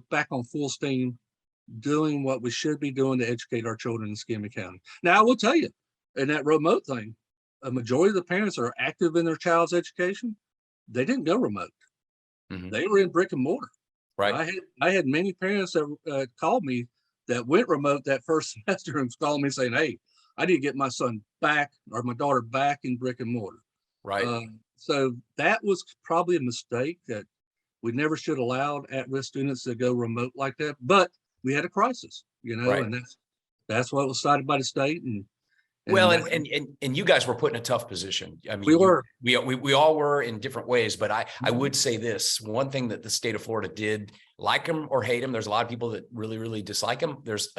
back on full steam doing what we should be doing to educate our children in Escambia County. Now, I will tell you, in that remote thing, a majority of the parents are active in their child's education. They didn't go remote. They were in brick and mortar. Right. I had many parents that called me that went remote that first semester and called me saying, hey, I need to get my son back or my daughter back in brick and mortar. Right. So that was probably a mistake that we never should have allowed at-risk students to go remote like that. But we had a crisis, and that's what was decided by the state. And you guys were put in a tough position. I mean, we all were in different ways, but I would say this one thing that the state of Florida did, like him or hate him. There's a lot of people that really, really dislike him. There's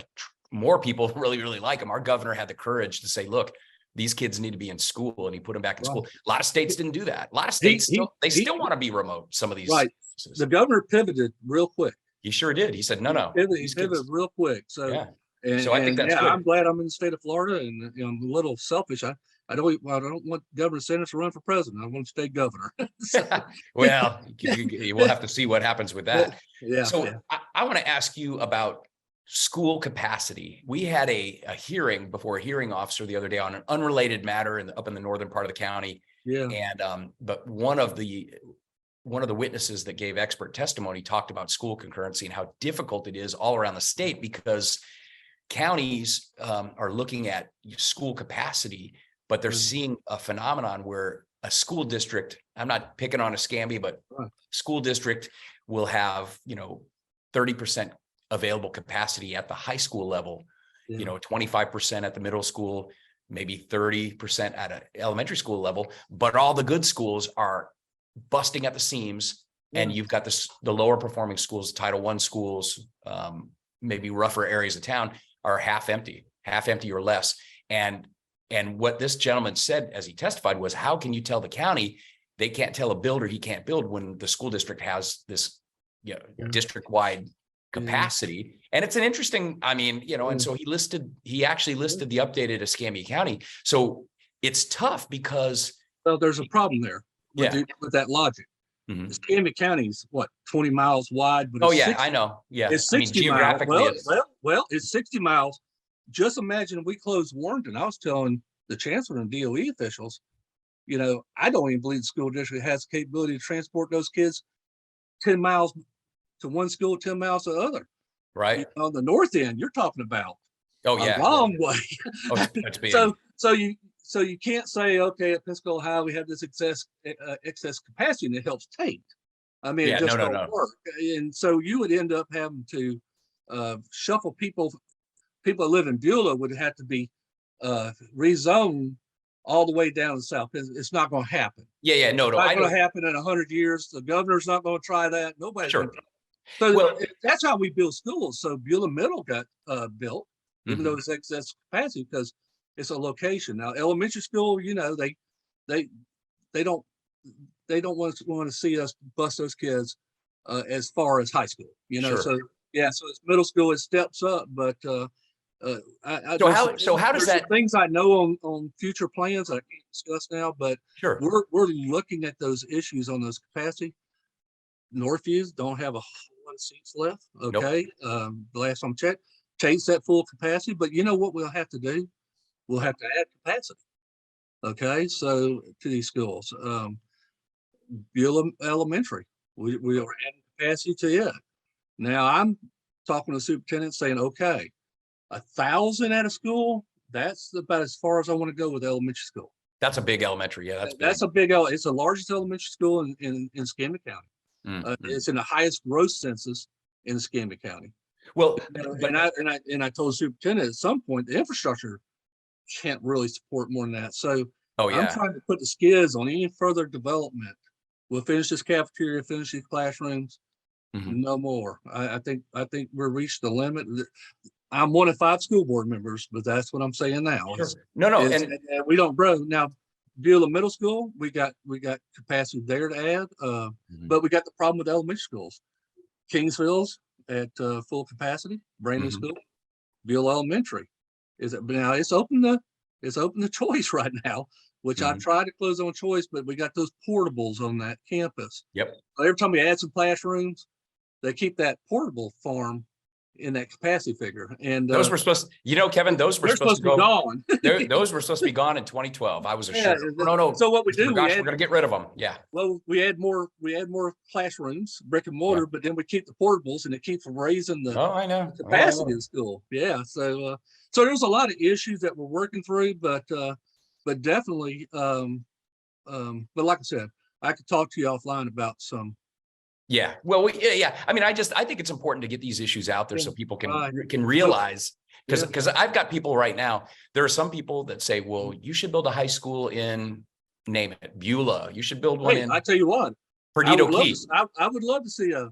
more people who really, really like him. Our governor had the courage to say, look, these kids need to be in school, and he put them back in school. A lot of states didn't do that. A lot of states still want to be remote. Some of these. Right. The governor pivoted real quick. He sure did. He said, no. He pivoted real quick. So, so I think that's good. I'm glad I'm in the state of Florida, and I'm a little selfish. I don't want Governor Sanders to run for president. I want to stay governor. Well, we'll have to see what happens with that. So I want to ask you about school capacity. We had a hearing before a hearing officer the other day on an unrelated matter up in the northern part of the county. Yeah. And but one of the witnesses that gave expert testimony talked about school concurrency and how difficult it is all around the state because counties are looking at school capacity, but they're seeing a phenomenon where a school district, I'm not picking on Escambia, but school district will have, 30% available capacity at the high school level, 25% at the middle school, maybe 30% at an elementary school level, but all the good schools are busting at the seams. And you've got the lower performing schools, Title I schools, maybe rougher areas of town are half empty or less. And what this gentleman said as he testified was, how can you tell the county they can't tell a builder he can't build when the school district has this district-wide capacity. And it's an interesting, I mean, you know, and so he actually listed the updated Escambia County. So it's tough because. Well, there's a problem there with, Yeah. with that logic. Mhm. Escambia County is what, 20 miles wide? But Oh it's yeah, 60 I know. Yeah. It's I mean, 60 miles. geographically, Well, it's 60 miles. Just imagine we closed Warrenton. I was telling the chancellor and DOE officials, you know, I don't even believe the school district has the capability to transport those kids 10 miles to one school, 10 miles to the other. right. On the north end, you're talking about Oh yeah. a long way. Oh, that's big. So you can't say, okay, at Pisco High, we have this excess capacity and it helps Tate. I mean, Yeah, it just no. don't work. And so you would end up having to shuffle people that live in Beulah would have to be rezoned all the way down to the south. It's not going to happen. Yeah. No. It's I not going don't. to happen in 100 years. The governor's not going to try that. Nobody's Sure. going to. So Well- that's how we build schools. So Beulah Middle got built, even Mhm. though it's excess capacity because it's a location. Now elementary school, you know, they don't want to see us bust those kids as far as high school. You know, Sure. so yeah, so it's middle school, it steps up, but So how there's does some that? things I know on future plans I can't discuss now, but Sure. we're looking at those issues on those capacity. Northviews don't have a whole lot of seats left. Nope. Okay. The last time I checked, Tate's at full capacity, but you know what we'll have to do? We'll have to add capacity. Okay. So to these schools, Beulah Elementary, we are adding capacity to it. Now I'm talking to the superintendent saying, okay, 1,000 at a school, that's about as far as I want to go with elementary school. That's a big elementary. Yeah, That's a big, it's the largest elementary school in Escambia County. Mhm. It's in the highest growth census in Escambia County. Well, And I told the superintendent at some point, the infrastructure can't really support more than that. So oh I'm yeah. trying to put the skids on any further development. We'll finish this cafeteria, finish these classrooms, Mhm. no more. I think we're reached the limit. I'm one of 5 school board members, but that's what I'm saying now. Sure. No. And we don't grow. Now, Beulah Middle School, we got capacity there to add, Mhm. but we got the problem with elementary schools. Kingsville's at full capacity, brand new Mhm. school. Beulah Elementary is it now? It's open to choice right now, which I Mhm. tried to close on choice, but we got those portables on that campus. Yep. So every time we add some classrooms, they keep that portable farm in that capacity figure. And Those were supposed, Kevin, those were they're supposed to be go. gone. Those were supposed to be gone in 2012. I was Yeah, assured. No. So what we do, Forgot, we add, we're gonna get rid of them. Yeah. well, we add more classrooms, brick and mortar, but then we keep the portables and it keeps raising the Oh, I know. capacity of the school. Yeah. So there's a lot of issues that we're working through, but definitely, but like I said, I could talk to you offline about some. Yeah. Well, yeah. I mean, I think it's important to get these issues out there so people Right. can realize, Yeah. because I've got people right now, there are some people that say, well, you should build a high school in, name it, Beulah. You should build one Hey, in I tell you what, Perdido Key. I would love to see a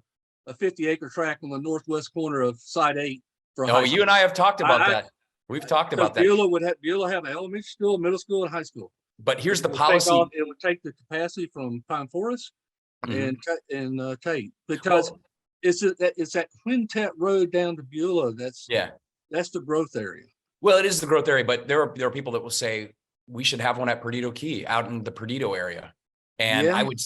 50-acre tract on the northwest corner of Side 8 for a Oh, high you school. and I have talked about I- that. We've talked So about that. Beulah have an elementary school, middle school, and high school. But here's the It would take policy. it would take the capacity from Pine Forest Mhm. and Tate, because it's that Quintet Road down to Beulah. That's the growth area. Well, it is the growth area, but there are people that will say we should have one at Perdido Key out in the Perdido area. And Yeah. I would,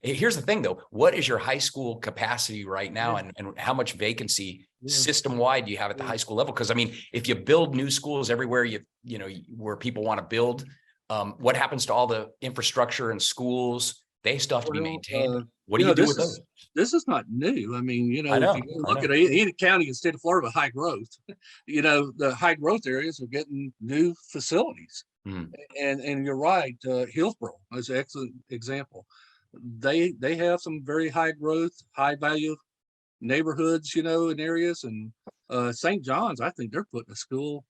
here's the thing though, what is your high school capacity right now and how much vacancy Yeah. system wide do you have at the high school level? Because I mean, if you build new schools everywhere, where people want to build, what happens to all the infrastructure and schools? They still have to be Well, maintained. What do you do with those? This is not new. I mean, I know, if you I look know. at any county in the state of Florida with high growth, the high growth areas are getting new facilities. Hmm. And you're right, Hillsborough is an excellent example. They have some very high growth, high value neighborhoods, in areas. And St. John's, I think they're putting a school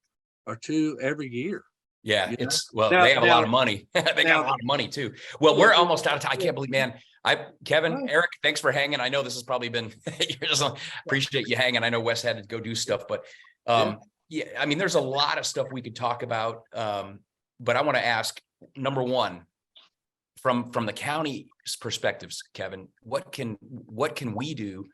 or two every year. Yeah, You know? well, Now- they have a lot now- of money. They got now- a lot of money too. Well, we're almost out of time. I can't believe, man. Kevin, Right. Eric, thanks for hanging. I know this has probably been, appreciate you hanging. I know Wes had to go do stuff, but yeah, I mean, there's a lot of stuff we could talk about. But I want to ask, number one, from the county's perspectives, Kevin, what can we do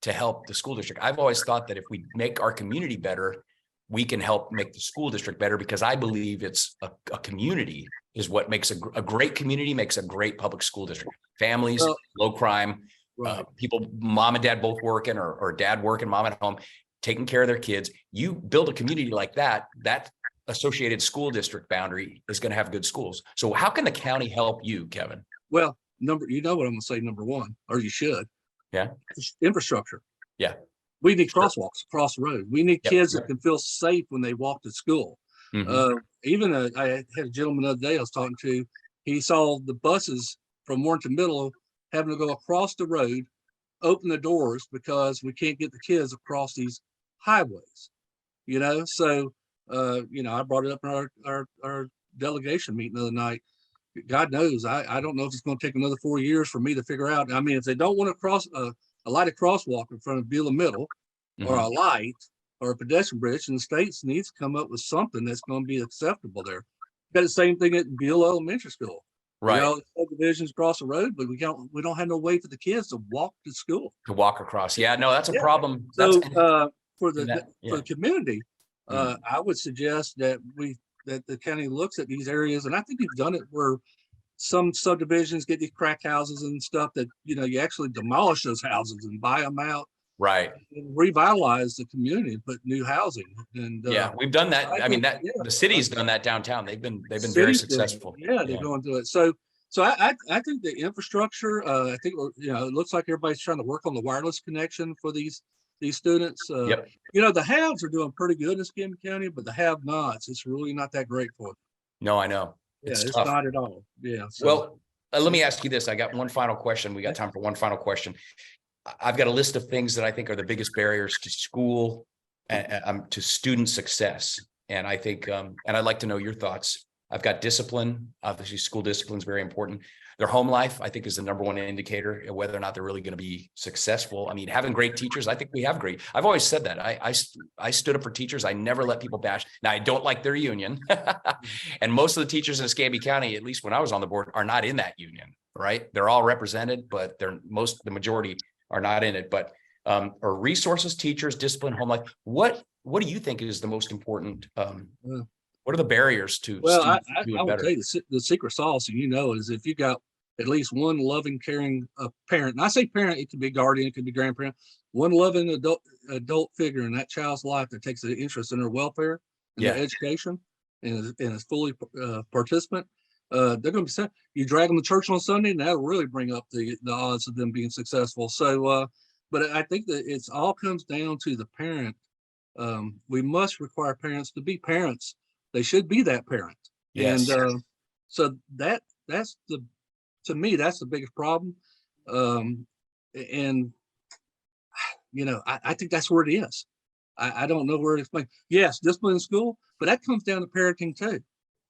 to help the school district. I've always thought that if we make our community better, we can help make the school district better, because I believe it's a community is what makes a great community makes a great public school district. Families, Well, low crime, right. people, mom and dad both working, or dad working, mom at home, taking care of their kids. You build a community like that, that associated school district boundary is going to have good schools. So how can the county help you, Kevin? Well, you know what I'm gonna say, number one, or you should. Yeah. Infrastructure. Yeah. We need Sure. crosswalks across the road. We need Yep. kids that can feel safe when they walk to school. Mhm. Even I had a gentleman the other day I was talking to, he saw the buses from Warrenton Middle having to go across the road, open the doors because we can't get the kids across these highways, So, I brought it up in our delegation meeting the other night. God knows, I don't know if it's going to take another 4 years for me to figure out. I mean, if they don't want to cross a lighted crosswalk in front of Beulah Middle, or Mhm. a light or a pedestrian bridge, and the states needs to come up with something that's going to be acceptable there. Got the same thing at Beulah Elementary School. Right. Subdivisions across the road, but we don't have no way for the kids to walk to school. To walk across. Yeah, no, that's a Yeah. problem. So That's for and that- for the community, Mm. I would suggest that the county looks at these areas, and I think you've done it where some subdivisions get these crack houses and stuff that, you actually demolish those houses and buy them out right. and revitalize the community, put new housing. And Yeah, we've done that. I mean, think, the city's done that downtown. They've been very cities do it. successful. Yeah, they're Yeah. going through it. So I think the infrastructure, I think, it looks like everybody's trying to work on the wireless connection for these students. Yep. The haves are doing pretty good in Escambia County, but the have-nots, it's really not that great for them. No, I know. Yeah, It's it's tough. not at all. Yeah. So, Well, let me ask you this. I got one final question. We got time for one final question. I've got a list of things that I think are the biggest barriers to school and to student success. And I think, and I'd like to know your thoughts. I've got discipline. Obviously, school discipline is very important. Their home life, I think, is the number one indicator of whether or not they're really going to be successful. I mean, having great teachers, I think we have great. I've always said that. I stood up for teachers. I never let people bash. Now, I don't like their union. And most of the teachers in Escambia County, at least when I was on the board, are not in that union, right? They're all represented, but the majority are not in it. But or resources, teachers, discipline, home life. What do you think is the most important? What are the barriers to well, I students doing would better? tell you the secret sauce, is if you got at least one loving, caring parent. And I say parent, it could be guardian, it could be grandparent. One loving adult figure in that child's life that takes an interest in their welfare and Yeah. their education and is fully participant. They're going to be set. You drag them to church on Sunday, and that'll really bring up the odds of them being successful. So, but I think that it's all comes down to the parent. We must require parents to be parents. They should be that parent. Yes. And so to me, that's the biggest problem. And I think that's where it is. I don't know where to explain. Yes, discipline in school, but that comes down to parenting too.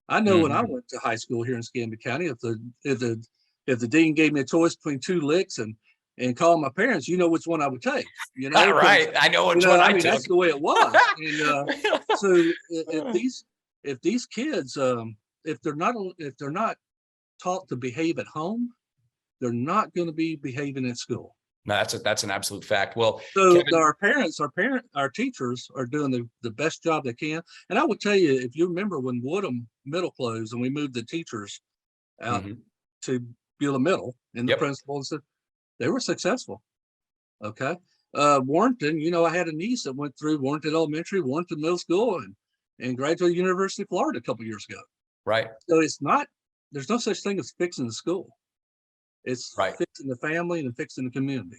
I know when I went to high school here in Escambia County, if the dean gave me a choice between two licks and call my parents, which one I would take. Right. I know which one I took. That's the way it was. And so if these kids, if they're not taught to behave at home, they're not going to be behaving at school. No, that's an absolute fact. Well, So Kevin, our teachers are doing the best job they can. And I would tell you, if you remember when Woodham Middle closed and we moved the teachers out to Beulah Middle, and the principal said they were successful. Okay. Warrenton, I had a niece that went through Warrenton Elementary, Warrenton Middle School, and graduated University of Florida a couple of years ago. right. So there's no such thing as fixing the school. It's Right. fixing the family and fixing the community.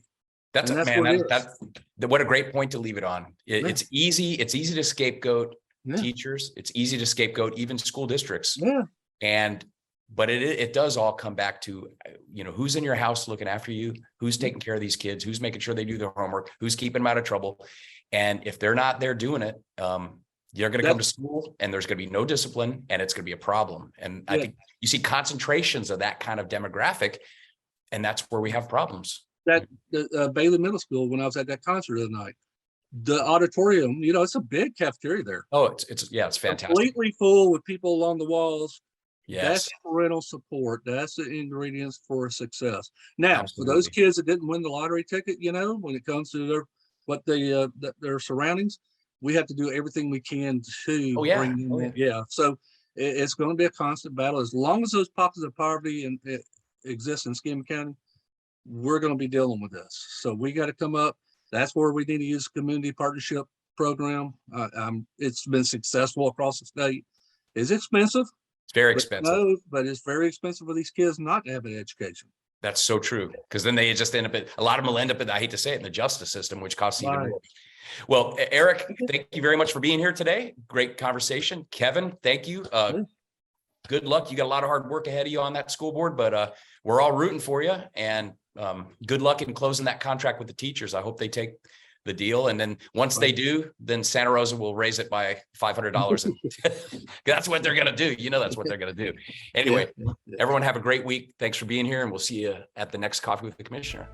That's And a that's man. what it What a great point to leave it on. Yeah. It's easy to scapegoat Yeah. teachers. It's easy to scapegoat even school districts. Yeah. But it does all come back to, who's in your house looking after you, who's taking care of these kids, who's making sure they do their homework, who's keeping them out of trouble. And if they're not there doing it, you're going to come to school and there's going to be no discipline and it's going to be a problem. And I think you see concentrations of that kind of demographic, and that's where we have problems. The Bailey Middle School, when I was at that concert the other night, the auditorium, it's a big cafeteria there. Oh, it's fantastic. Completely full with people along the walls. Yes, parental support. That's the ingredients for success. Now, for those Absolutely. kids that didn't win the lottery ticket, when it comes to their surroundings, we have to do everything we can to Oh, yeah. bring them Oh, in. Yeah. So it's going to be a constant battle. As long as those pockets of poverty and it exists in Escambia County, we're going to be dealing with this. So we got to come up. That's where we need to use community partnership program. It's been successful across the state. It's expensive, It's very but expensive. but it's very expensive for these kids not to have an education. That's so true. Because then they just end up a lot of them will end up I hate to say it, in the justice system, which costs even Right. more. Well, Eric, thank you very much for being here today. Great conversation. Kevin, thank you. Good luck. You got a lot of hard work ahead of you on that school board, but we're all rooting for you. And good luck in closing that contract with the teachers. I hope they take the deal. And then once they do, then Santa Rosa will raise it by $500. That's what they're going to do. That's what they're going to do. Anyway, everyone have a great week. Thanks for being here, and we'll see you at the next Coffee with the Commissioner.